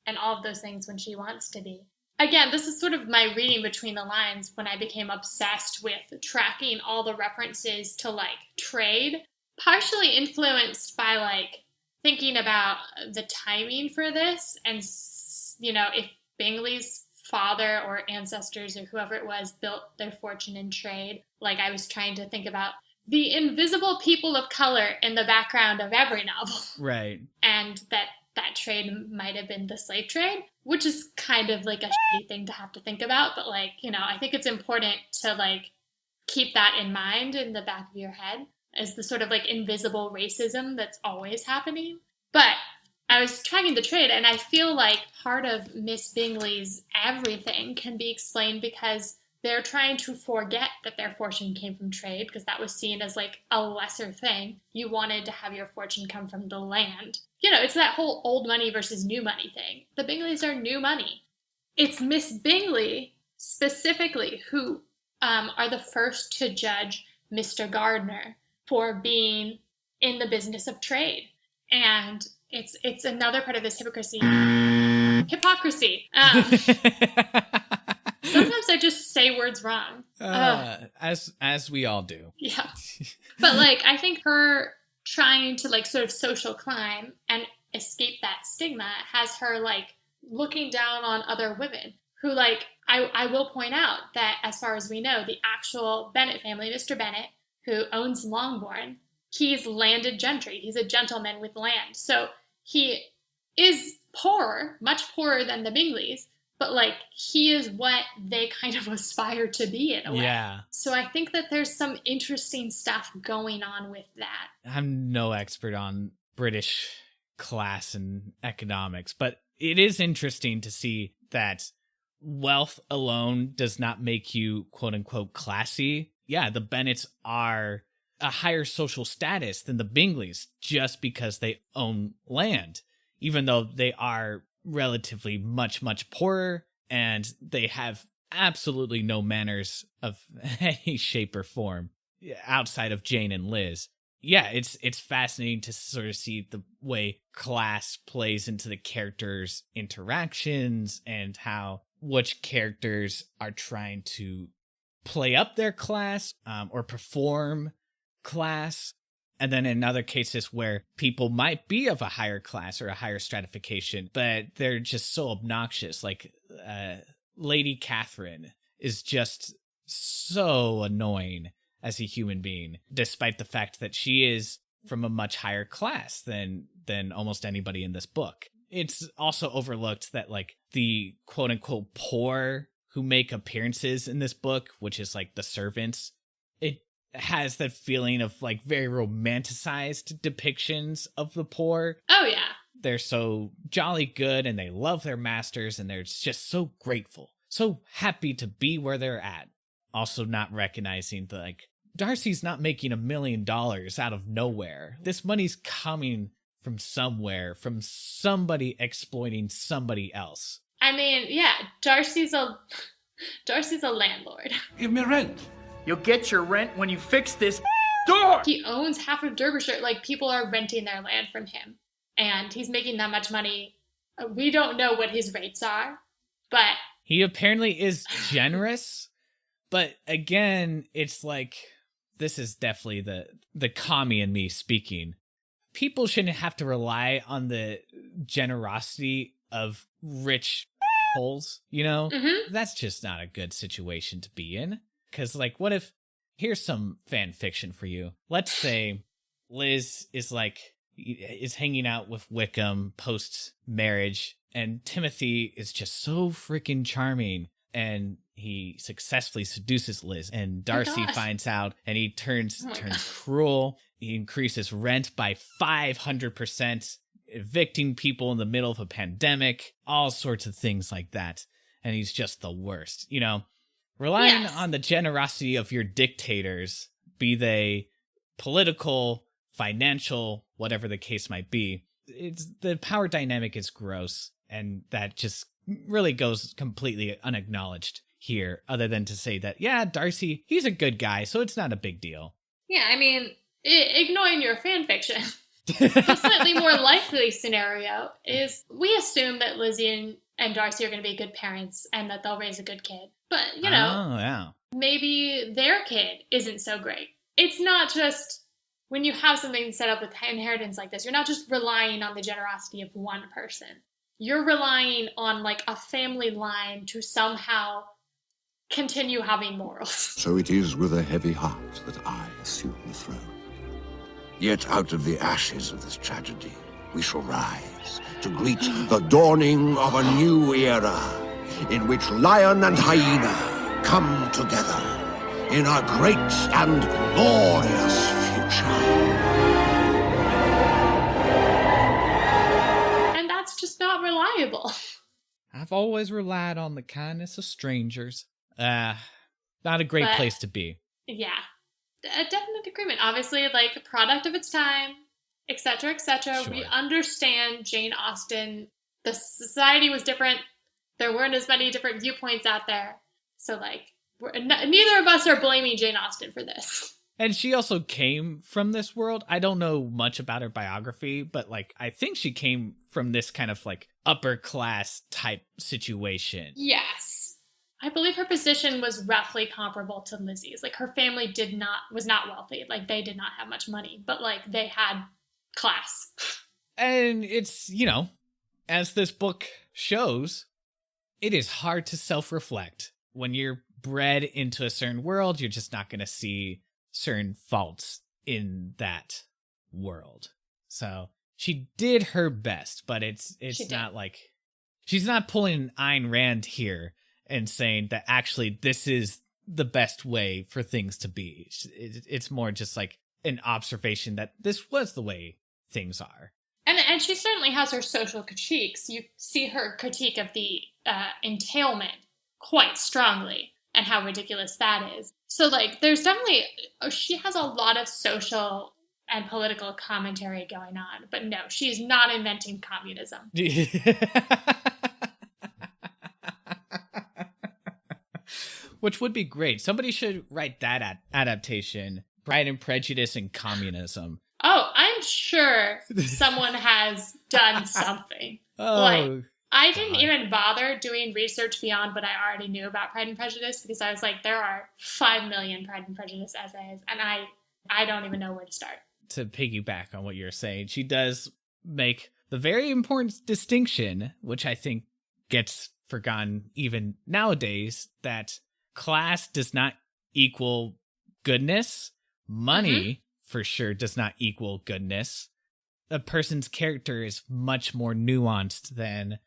and all of those things when she wants to be. Again, this is sort of my reading between the lines when I became obsessed with tracking all the references to, like, trade, partially influenced by, like, thinking about the timing for this and, you know, if Bingley's father or ancestors or whoever it was built their fortune in trade. Like, I was trying to think about the invisible people of color in the background of every novel. Right. And that trade might have been the slave trade, which is kind of like a shitty thing to have to think about. But, like, you know, I think it's important to, like, keep that in mind in the back of your head as the sort of, like, invisible racism that's always happening. But I was tracking the trade, and I feel like part of Miss Bingley's everything can be explained because they're trying to forget that their fortune came from trade, because that was seen as, like, a lesser thing. You wanted to have your fortune come from the land. You know, it's that whole old money versus new money thing. The Bingleys are new money. It's Miss Bingley, specifically, who are the first to judge Mr. Gardiner for being in the business of trade. And it's another part of this hypocrisy. Sometimes I just say words wrong. As we all do. Yeah. But, like, I think her trying to, like, sort of social climb and escape that stigma has her, like, looking down on other women who, like, I will point out that as far as we know, the actual Bennet family, Mr. Bennet, who owns Longbourn, he's landed gentry. He's a gentleman with land. So he is poor, much poorer than the Bingleys, but, like, he is what they kind of aspire to be in a way. Yeah. So I think that there's some interesting stuff going on with that. I'm no expert on British class and economics, but it is interesting to see that wealth alone does not make you quote unquote classy. Yeah, the Bennets are a higher social status than the Bingleys just because they own land, even though they are relatively much poorer and they have absolutely no manners of any shape or form outside of Jane and Liz. Yeah, it's fascinating to sort of see the way class plays into the characters' interactions and how which characters are trying to play up their class or perform class. And then in other cases where people might be of a higher class or a higher stratification, but they're just so obnoxious. Like Lady Catherine is just so annoying as a human being, despite the fact that she is from a much higher class than almost anybody in this book. It's also overlooked that like the quote unquote poor who make appearances in this book, which is like the servants, it has that feeling of like very romanticized depictions of the poor. Oh yeah. They're so jolly good and they love their masters and they're just so grateful, so happy to be where they're at. Also not recognizing that like Darcy's not making $1 million out of nowhere. This money's coming from somewhere, from somebody exploiting somebody else. I mean, yeah, Darcy's a landlord. Give me rent. You'll get your rent when you fix this door. He owns half of Derbyshire. Like, people are renting their land from him. And he's making that much money. We don't know what his rates are, but... He apparently is generous, but again, it's like, this is definitely the commie in me speaking. People shouldn't have to rely on the generosity of rich holes, you know? Mm-hmm. That's just not a good situation to be in. Because, like, what if... Here's some fan fiction for you. Let's say Liz is hanging out with Wickham post-marriage, and Timothy is just so freaking charming, and he successfully seduces Liz, and Darcy finds out, and he turns cruel. He increases rent by 500%, evicting people in the middle of a pandemic, all sorts of things like that. And he's just the worst, you know? Relying on the generosity of your dictators, be they political, financial, whatever the case might be, the power dynamic is gross, and that just really goes completely unacknowledged here, other than to say that, yeah, Darcy, he's a good guy, so it's not a big deal. Yeah, I mean, ignoring your fan fiction, the slightly more likely scenario is we assume that Lizzie and Darcy are going to be good parents and that they'll raise a good kid. But, you know, maybe their kid isn't so great. It's not just, when you have something set up with inheritance like this, you're not just relying on the generosity of one person. You're relying on, like, a family line to somehow continue having morals. So it is with a heavy heart that I assume the throne. Yet out of the ashes of this tragedy, we shall rise to greet the dawning of a new era, in which lion and hyena come together in a great and glorious future. And that's just not reliable. I've always relied on the kindness of strangers. Not a great place to be. Yeah, a definite agreement. Obviously, like, a product of its time, etc., etc. Sure. We understand Jane Austen. The society was different. There weren't as many different viewpoints out there. So, like, neither of us are blaming Jane Austen for this. And she also came from this world. I don't know much about her biography, but, like, I think she came from this kind of, like, upper class type situation. Yes. I believe her position was roughly comparable to Lizzie's. Like, her family was not wealthy. Like, they did not have much money, but, like, they had class. And it's, you know, as this book shows, it is hard to self-reflect. When you're bred into a certain world, you're just not going to see certain faults in that world. So she did her best, but it's not like... She's not pulling an Ayn Rand here and saying that actually this is the best way for things to be. It's more just like an observation that this was the way things are. And she certainly has her social critiques. You see her critique of the entailment quite strongly and how ridiculous that is. So, like, there's definitely... She has a lot of social and political commentary going on. But no, she's not inventing communism. Which would be great. Somebody should write that adaptation. Pride and Prejudice and Communism. Oh, I'm sure someone has done something. Oh, like, I didn't even bother doing research beyond what I already knew about Pride and Prejudice because I was like, there are 5 million Pride and Prejudice essays, and I don't even know where to start. To piggyback on what you're saying, she does make the very important distinction, which I think gets forgotten even nowadays, that class does not equal goodness. Money, for sure, does not equal goodness. A person's character is much more nuanced than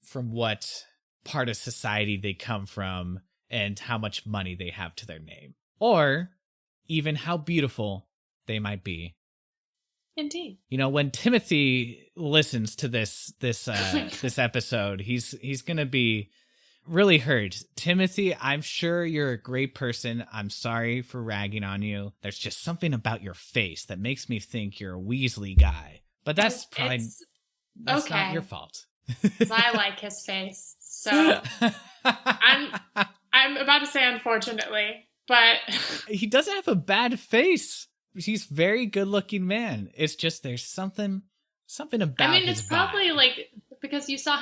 from what part of society they come from and how much money they have to their name. Or even how beautiful they might be. Indeed. You know, when Timothy listens to this episode, he's gonna be really hurt. Timothy, I'm sure you're a great person. I'm sorry for ragging on you. There's just something about your face that makes me think you're a Weasley guy. But that's probably that's okay. not your fault. 'Cause I like his face, so I'm about to say unfortunately, but he doesn't have a bad face. He's a very good-looking man. It's just there's something about. I mean, it's his probably vibe. like because you saw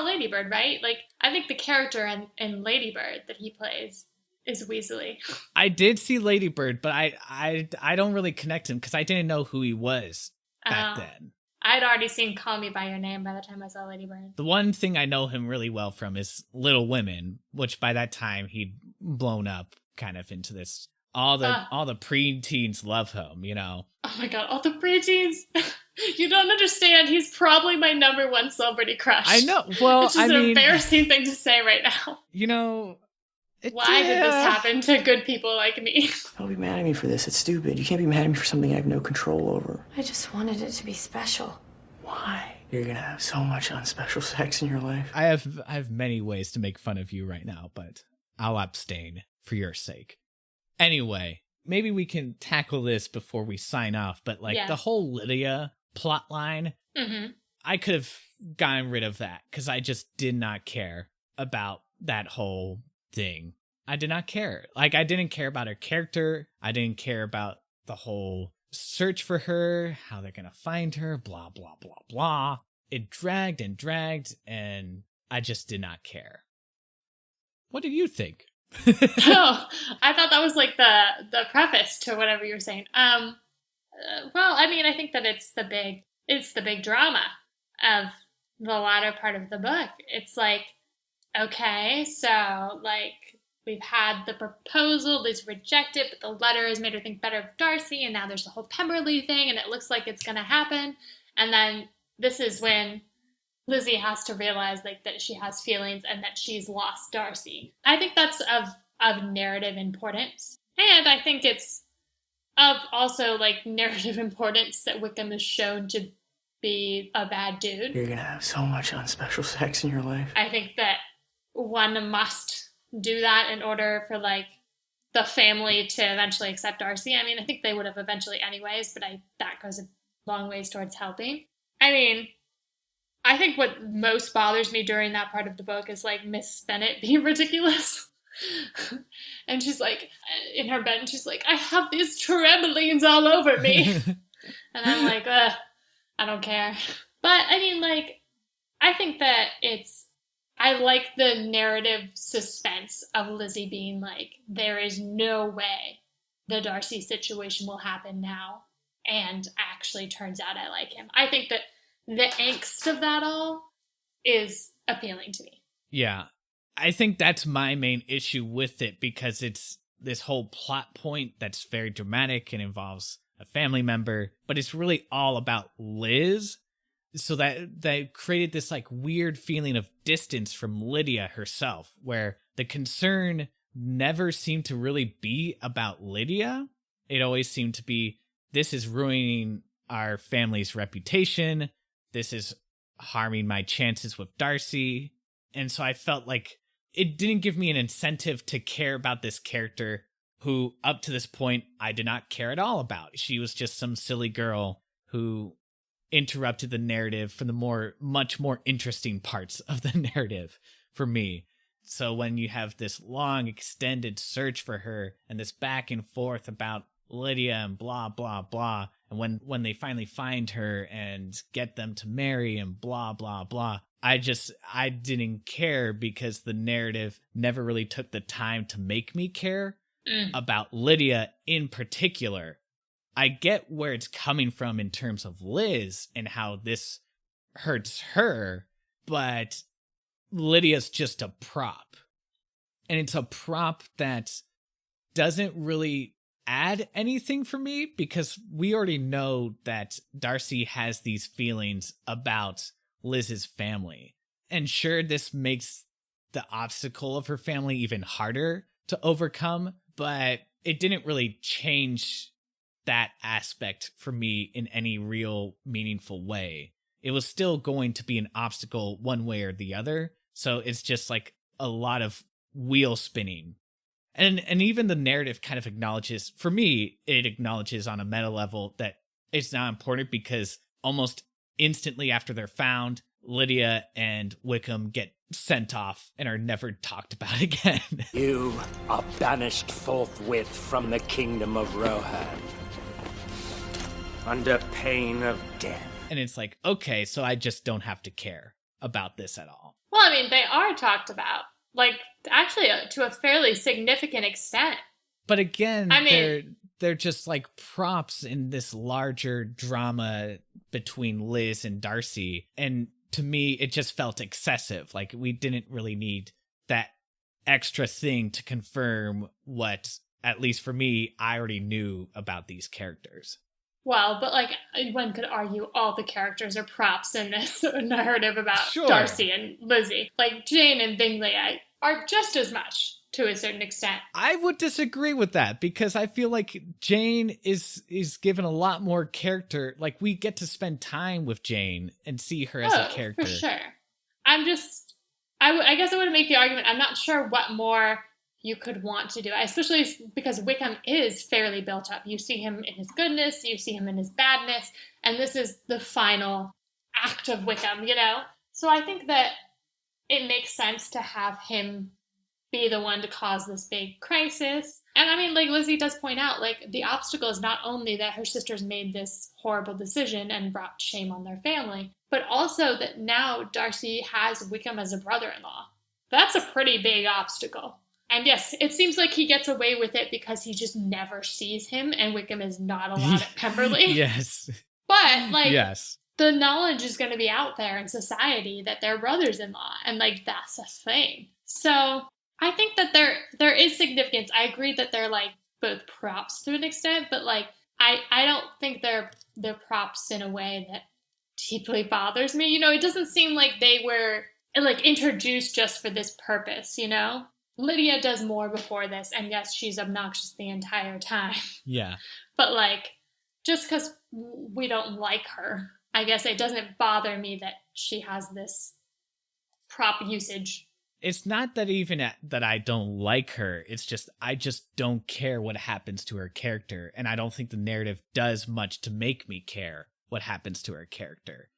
Lady Bird, right? Like, I think the character in Lady Bird that he plays is Weasley. I did see Lady Bird, but I don't really connect him because I didn't know who he was back then. I'd already seen Call Me by Your Name by the time I saw Lady Bird. The one thing I know him really well from is Little Women, which by that time he'd blown up kind of into this. All the pre-teens love him, you know. Oh my god, all the preteens. You don't understand. He's probably my number one celebrity crush. I know. Well, which is an embarrassing thing to say right now. You know, why did this happen to good people like me? Don't be mad at me for this. It's stupid. You can't be mad at me for something I have no control over. I just wanted it to be special. Why? You're gonna have so much unspecial sex in your life. I have many ways to make fun of you right now, but I'll abstain for your sake. Anyway, maybe we can tackle this before we sign off, but the whole Lydia plot line, I could have gotten rid of that because I just did not care about that whole thing. I did not care. I didn't care about her character. I didn't care about the whole search for her, how they're going to find her, blah, blah, blah, blah. It dragged and dragged, and I just did not care. What did you think? Oh, I thought that was like the preface to whatever you were saying. Well, I mean, I think that it's the big drama of the latter part of the book. It's like, okay, so like we've had the proposal, Liz rejected, but the letter has made her think better of Darcy, and now there's the whole Pemberley thing, and it looks like it's gonna happen. And then this is when Lizzie has to realize like that she has feelings and that she's lost Darcy. I think that's of narrative importance. And I think it's of also like narrative importance that Wickham is shown to be a bad dude. You're gonna have so much unspecial sex in your life. I think that one must do that in order for like the family to eventually accept Darcy. I mean, I think they would have eventually anyways, but that goes a long ways towards helping. I mean, I think what most bothers me during that part of the book is like Miss Bennet being ridiculous. And she's like in her bed and she's like, I have these tremblings all over me. And I'm like, I don't care. But I mean, like, I think that I like the narrative suspense of Lizzie being like, there is no way the Darcy situation will happen now. And actually turns out I like him. I think that the angst of that all is appealing to me. Yeah. I think that's my main issue with it because it's this whole plot point that's very dramatic and involves a family member, but it's really all about Liz. So that created this like weird feeling of distance from Lydia herself, where the concern never seemed to really be about Lydia. It always seemed to be, this is ruining our family's reputation. This is harming my chances with Darcy. And so I felt like it didn't give me an incentive to care about this character who, up to this point, I did not care at all about. She was just some silly girl who interrupted the narrative from the much more interesting parts of the narrative for me. So when you have this long extended search for her and this back and forth about Lydia and blah, blah, blah, and when they finally find her and get them to marry and blah, blah, blah, I didn't care because the narrative never really took the time to make me care about Lydia in particular. I get where it's coming from in terms of Liz and how this hurts her, but Lydia's just a prop. And it's a prop that doesn't really add anything for me because we already know that Darcy has these feelings about Liz's family. And sure, this makes the obstacle of her family even harder to overcome, but it didn't really change that aspect for me in any real meaningful way. It was still going to be an obstacle one way or the other. So it's just like a lot of wheel spinning. And even the narrative kind of acknowledges, for me, it acknowledges on a meta level that it's not important because almost instantly after they're found, Lydia and Wickham get sent off and are never talked about again. You are banished forthwith from the kingdom of Rohan, under pain of death. And it's like, okay, so I just don't have to care about this at all. Well, I mean, they are talked about, like, actually to a fairly significant extent. But again, I mean, they're just like props in this larger drama between Liz and Darcy. And to me, it just felt excessive. Like, we didn't really need that extra thing to confirm what, at least for me, I already knew about these characters. Well, but like one could argue all the characters are props in this narrative about Sure. Darcy and Lizzie. Like Jane and Bingley are just as much to a certain extent. I would disagree with that because I feel like Jane is given a lot more character. Like, we get to spend time with Jane and see her as a character. For sure. I guess I would make the argument. I'm not sure what more you could want to do, especially because Wickham is fairly built up. You see him in his goodness, you see him in his badness, and this is the final act of Wickham, you know? So I think that it makes sense to have him be the one to cause this big crisis. And I mean, like Lizzie does point out, like, the obstacle is not only that her sisters made this horrible decision and brought shame on their family, but also that now Darcy has Wickham as a brother-in-law. That's a pretty big obstacle. And yes, it seems like he gets away with it because he just never sees him and Wickham is not allowed at Pemberley. Yes. But, like, yes. The knowledge is going to be out there in society that they're brothers-in-law, and, like, that's a thing. So I think that there is significance. I agree that they're, like, both props to an extent, but, like, I don't think they're props in a way that deeply bothers me. You know, it doesn't seem like they were, like, introduced just for this purpose, you know? Lydia does more before this, and yes, she's obnoxious the entire time. Yeah. But, like, just because we don't like her, I guess it doesn't bother me that she has this prop usage. It's not that even that I don't like her. It's just, I just don't care what happens to her character. And I don't think the narrative does much to make me care what happens to her character.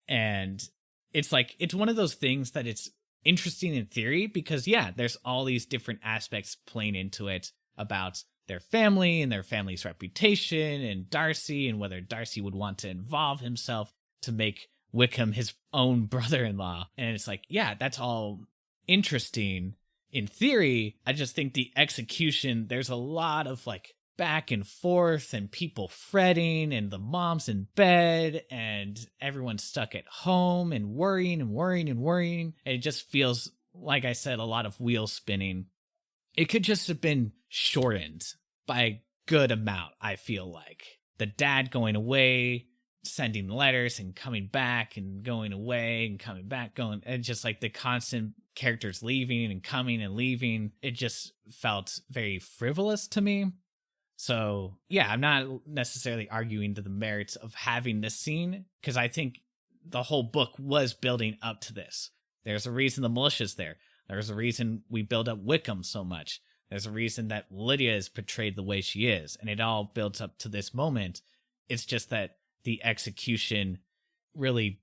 And it's like, it's one of those things that it's interesting in theory because, yeah, there's all these different aspects playing into it about their family and their family's reputation and Darcy and whether Darcy would want to involve himself to make Wickham his own brother-in-law. And it's like, yeah, that's all interesting in theory. I just think the execution, there's a lot of like back and forth and people fretting and the mom's in bed and everyone's stuck at home and worrying and worrying and worrying. And it just feels, like I said, a lot of wheel spinning. It could just have been shortened by a good amount, I feel like. The dad going away, sending letters and coming back and going away and coming back, and just like the constant characters leaving and coming and leaving. It just felt very frivolous to me. So, yeah, I'm not necessarily arguing to the merits of having this scene, because I think the whole book was building up to this. There's a reason the militia's there. There's a reason we build up Wickham so much. There's a reason that Lydia is portrayed the way she is, and it all builds up to this moment. It's just that the execution really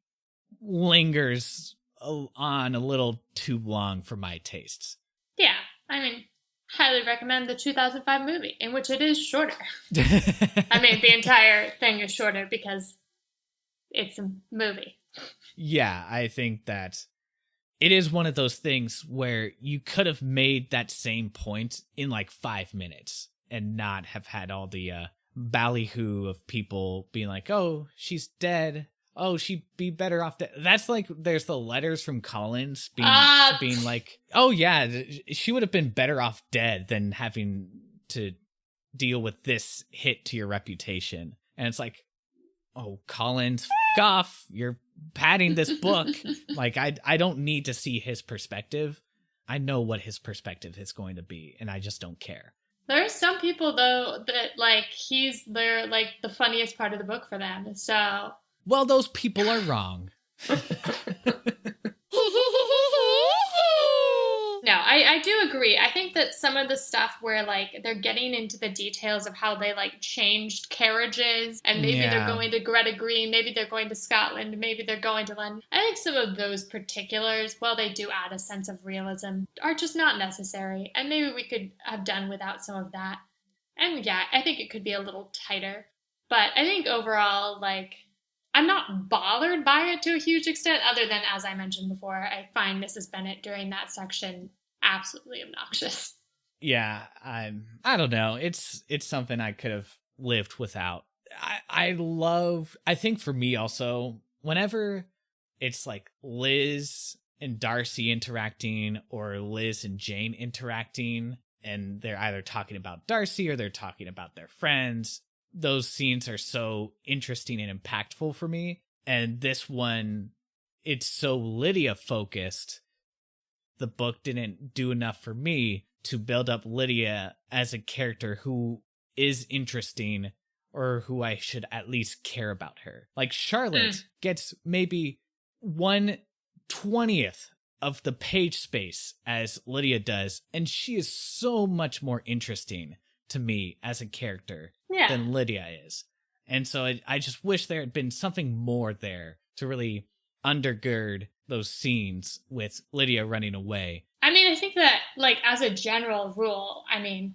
lingers on a little too long for my tastes. Yeah, I mean, highly recommend the 2005 movie, in which it is shorter. I mean, the entire thing is shorter because it's a movie. Yeah, I think that it is one of those things where you could have made that same point in like 5 minutes and not have had all the ballyhoo of people being like, oh, she's dead. Oh, she'd be better off dead. That's like, there's the letters from Collins being like, oh yeah, she would have been better off dead than having to deal with this hit to your reputation. And it's like, oh, Collins, f*** off. You're padding this book. Like, I don't need to see his perspective. I know what his perspective is going to be, and I just don't care. There are some people, though, that, like, they're, like, the funniest part of the book for them, so... Well, those people are wrong. No, I do agree. I think that some of the stuff where, like, they're getting into the details of how they, like, changed carriages, and maybe they're going to Greta Green, maybe they're going to Scotland, maybe they're going to London. I think some of those particulars, while they do add a sense of realism, are just not necessary, and maybe we could have done without some of that. And yeah, I think it could be a little tighter. But I think overall, like, I'm not bothered by it to a huge extent, other than, as I mentioned before, I find Mrs. Bennet during that section absolutely obnoxious. Yeah, I don't know. It's something I could have lived without. I think for me also, whenever it's like Liz and Darcy interacting or Liz and Jane interacting, and they're either talking about Darcy or they're talking about their friends, those scenes are so interesting and impactful for me. And this one, it's so Lydia focused. The book didn't do enough for me to build up Lydia as a character who is interesting or who I should at least care about her. Like Charlotte gets maybe 1/20th of the page space as Lydia does, and she is so much more interesting to me as a character than Lydia is. And so I just wish there had been something more there to really undergird those scenes with Lydia running away. I mean, I think that, like, as a general rule, I mean,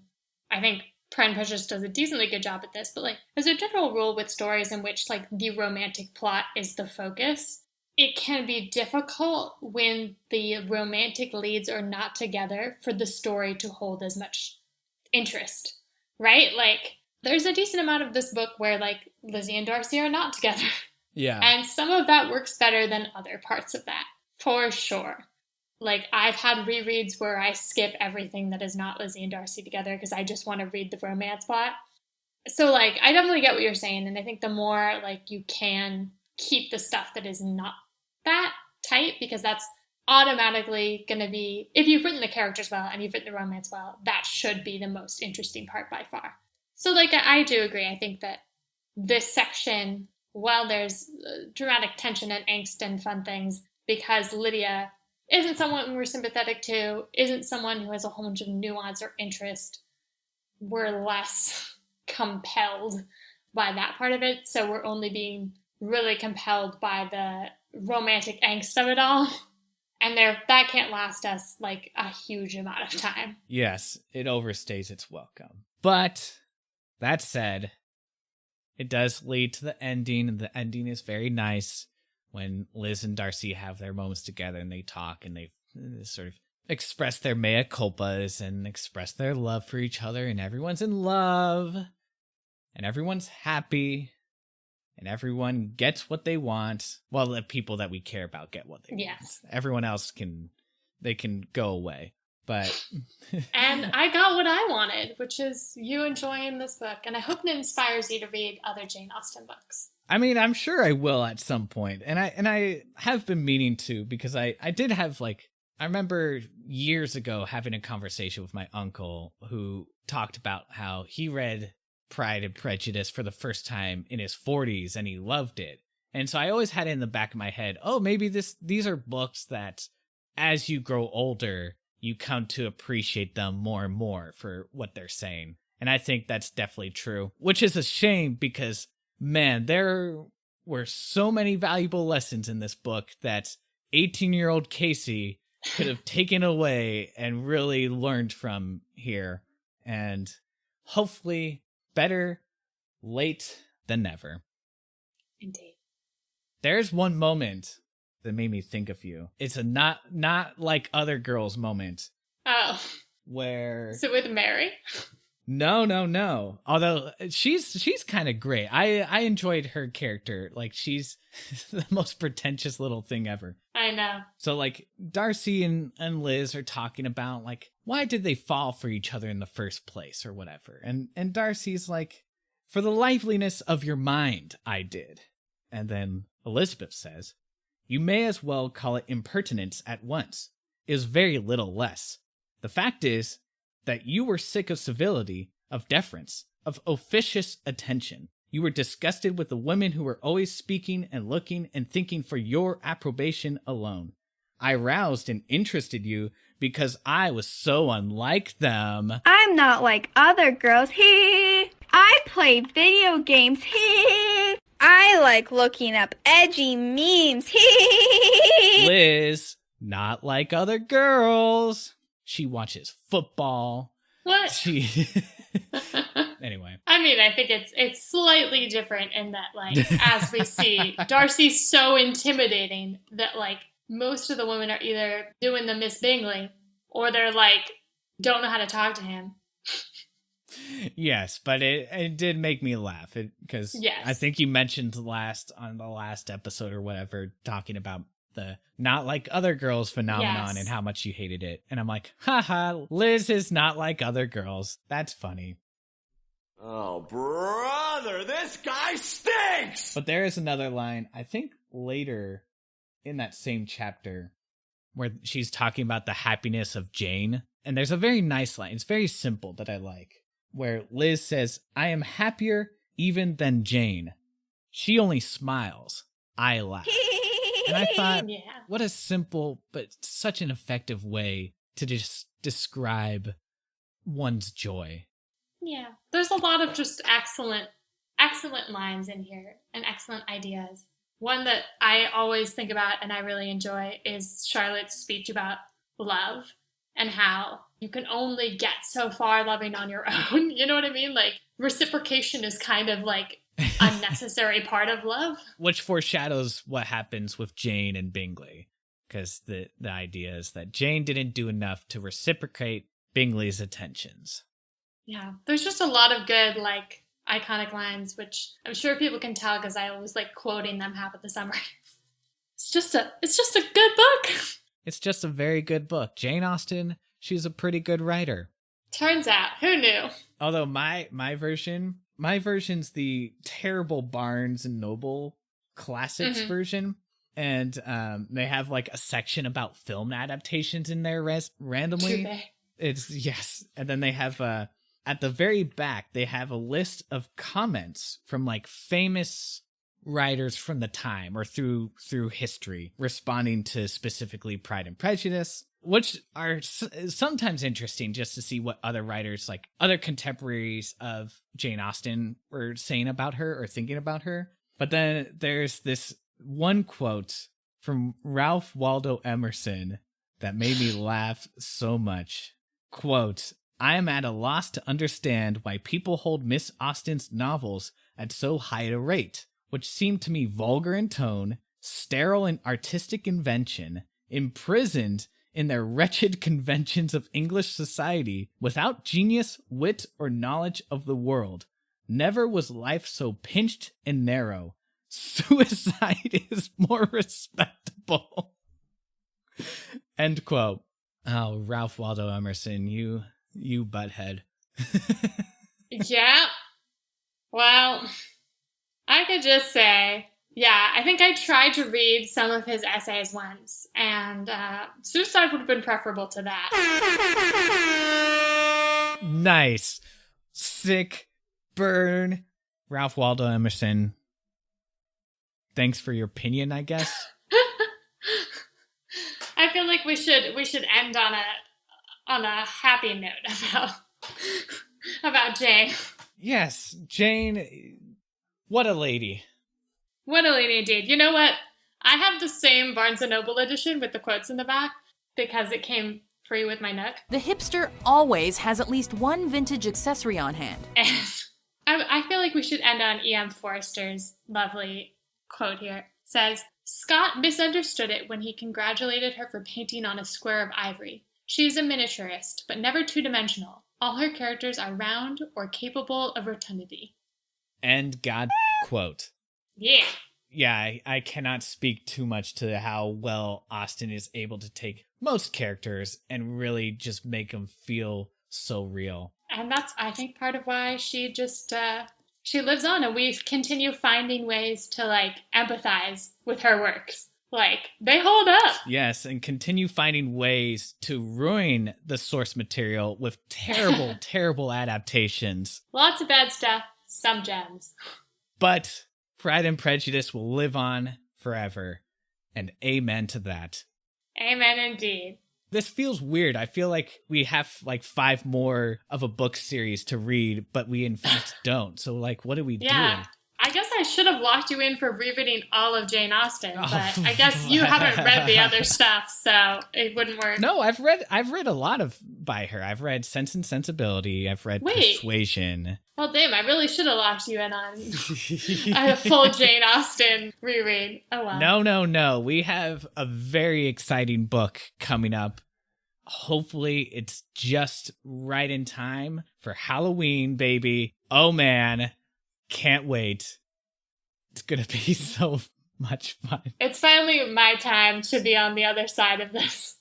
I think Pride and Prejudice does a decently good job at this, but, like, as a general rule with stories in which, like, the romantic plot is the focus, it can be difficult when the romantic leads are not together for the story to hold as much interest, right? Like, there's a decent amount of this book where, like, Lizzie and Darcy are not together. Yeah. And some of that works better than other parts of that, for sure. Like, I've had rereads where I skip everything that is not Lizzie and Darcy together because I just want to read the romance plot. So, like, I definitely get what you're saying, and I think the more, like, you can keep the stuff that is not that tight, because that's automatically going to be, if you've written the characters well and you've written the romance well, that should be the most interesting part by far. So, like, I do agree. I think that this section, while there's dramatic tension and angst and fun things, because Lydia isn't someone we're sympathetic to, isn't someone who has a whole bunch of nuance or interest, we're less compelled by that part of it. So we're only being really compelled by the romantic angst of it all. And that can't last us, like, a huge amount of time. Yes, it overstays its welcome. But that said, it does lead to the ending, and the ending is very nice when Liz and Darcy have their moments together and they talk and they sort of express their mea culpas and express their love for each other, and everyone's in love and everyone's happy and everyone gets what they want. Well, the people that we care about get what they want. Everyone else can go away. But and I got what I wanted, which is you enjoying this book, and I hope it inspires you to read other Jane Austen books. I mean, I'm sure I will at some point, and I have been meaning to, because I did have, like, I remember years ago having a conversation with my uncle who talked about how he read Pride and Prejudice for the first time in his 40s and he loved it. And so I always had it in the back of my head, oh, maybe these are books that as you grow older, you come to appreciate them more and more for what they're saying. And I think that's definitely true, which is a shame because, man, there were so many valuable lessons in this book that 18-year-old Casey could have taken away and really learned from here. And hopefully better late than never. Indeed. There's one moment that made me think of you. It's a not like other girls moment. Oh. Where... Is it with Mary? No. Although she's kind of great. I enjoyed her character. Like, she's the most pretentious little thing ever. I know. So, like, Darcy and Liz are talking about, like, why did they fall for each other in the first place or whatever. And Darcy's like, for the liveliness of your mind, I did. And then Elizabeth says, you may as well call it impertinence at once. It was very little less. The fact is that you were sick of civility, of deference, of officious attention. You were disgusted with the women who were always speaking and looking and thinking for your approbation alone. I roused and interested you because I was so unlike them. I'm not like other girls. I play video games. I like looking up edgy memes. Liz, not like other girls. She watches football. What? Anyway. I mean, I think it's slightly different in that, like, as we see, Darcy's so intimidating that, like, most of the women are either doing the Miss Bingley or they're, like, don't know how to talk to him. Yes, but it did make me laugh because yes. I think you mentioned on the last episode or whatever, talking about the not like other girls phenomenon, yes, and how much you hated it. And I'm like, haha, Liz is not like other girls. That's funny. Oh, brother, this guy stinks! But there is another line, I think later in that same chapter, where she's talking about the happiness of Jane. And there's a very nice line. It's very simple that I like, where Liz says, I am happier even than Jane. She only smiles. I laugh. And I thought, yeah, what a simple but such an effective way to just describe one's joy. Yeah, there's a lot of just excellent lines in here and excellent ideas. One that I always think about and I really enjoy is Charlotte's speech about love and how you can only get so far loving on your own. You know what I mean? Like, reciprocation is kind of like a necessary part of love. Which foreshadows what happens with Jane and Bingley. Because the idea is that Jane didn't do enough to reciprocate Bingley's attentions. Yeah, there's just a lot of good, like, iconic lines, which I'm sure people can tell because I always like quoting them half of the summer. It's just a good book. It's just a very good book. Jane Austen, she's a pretty good writer. Turns out, who knew? Although my version's the terrible Barnes and Noble Classics version. And they have like a section about film adaptations in there randomly. It's yes. And then they have at the very back, they have a list of comments from like famous writers from the time or through history responding to specifically Pride and Prejudice, which are sometimes interesting just to see what other writers, like other contemporaries of Jane Austen, were saying about her or thinking about her. But then there's this one quote from Ralph Waldo Emerson that made me laugh so much. Quote, I am at a loss to understand why people hold Miss Austen's novels at so high a rate, which seem to me vulgar in tone, sterile in artistic invention, imprisoned in their wretched conventions of English society, without genius, wit, or knowledge of the world. Never was life so pinched and narrow. Suicide is more respectable. End quote. Oh, Ralph Waldo Emerson, you butthead. Yeah. Well, I could just say, yeah, I think I tried to read some of his essays once, and suicide would have been preferable to that. Nice. Sick burn. Ralph Waldo Emerson. Thanks for your opinion, I guess. I feel like we should end on a happy note about Jane. Yes, Jane. What a lady. What a lady indeed. You know what? I have the same Barnes & Noble edition with the quotes in the back because it came free with my Nook. The hipster always has at least one vintage accessory on hand. And I feel like we should end on E.M. Forster's lovely quote here. It says, Scott misunderstood it when he congratulated her for painting on a square of ivory. She is a miniaturist, but never two-dimensional. All her characters are round or capable of rotundity. End God quote. Yeah. Yeah, I cannot speak too much to how well Austen is able to take most characters and really just make them feel so real. And that's, I think, part of why she just, she lives on, and we continue finding ways to, like, empathize with her works. Like, they hold up. Yes, and continue finding ways to ruin the source material with terrible, terrible adaptations. Lots of bad stuff, some gems. But Pride and Prejudice will live on forever, and amen to that. Amen indeed. This feels weird. I feel like we have like 5 more of a book series to read, but we in fact don't. So like, what are we doing? I guess I should have locked you in for rereading all of Jane Austen, but I guess you haven't read the other stuff, so it wouldn't work. No, I've read a lot of by her. I've read Sense and Sensibility. I've read Persuasion. Well, damn, I really should have locked you in on a full Jane Austen reread. Oh, wow. No. We have a very exciting book coming up. Hopefully, it's just right in time for Halloween, baby. Oh, man. Can't wait. It's going to be so much fun. It's finally my time to be on the other side of this.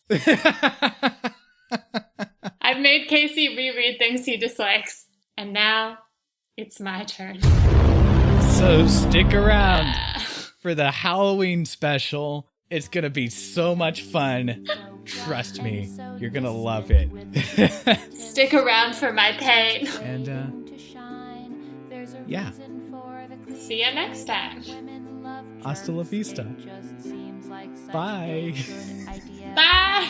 I've made Casey reread things he dislikes, and now it's my turn. So stick around for the Halloween special. It's going to be so much fun. Trust me, you're going to love it. Stick around for my pain. And, yeah. See you next time. Hasta la vista. Bye. Bye.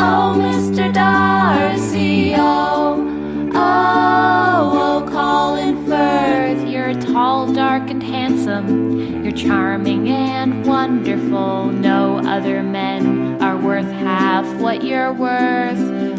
Oh, Mr. Darcy, oh, Colin Firth, you're tall, dark, and handsome. You're charming and wonderful. No other men are worth half what you're worth.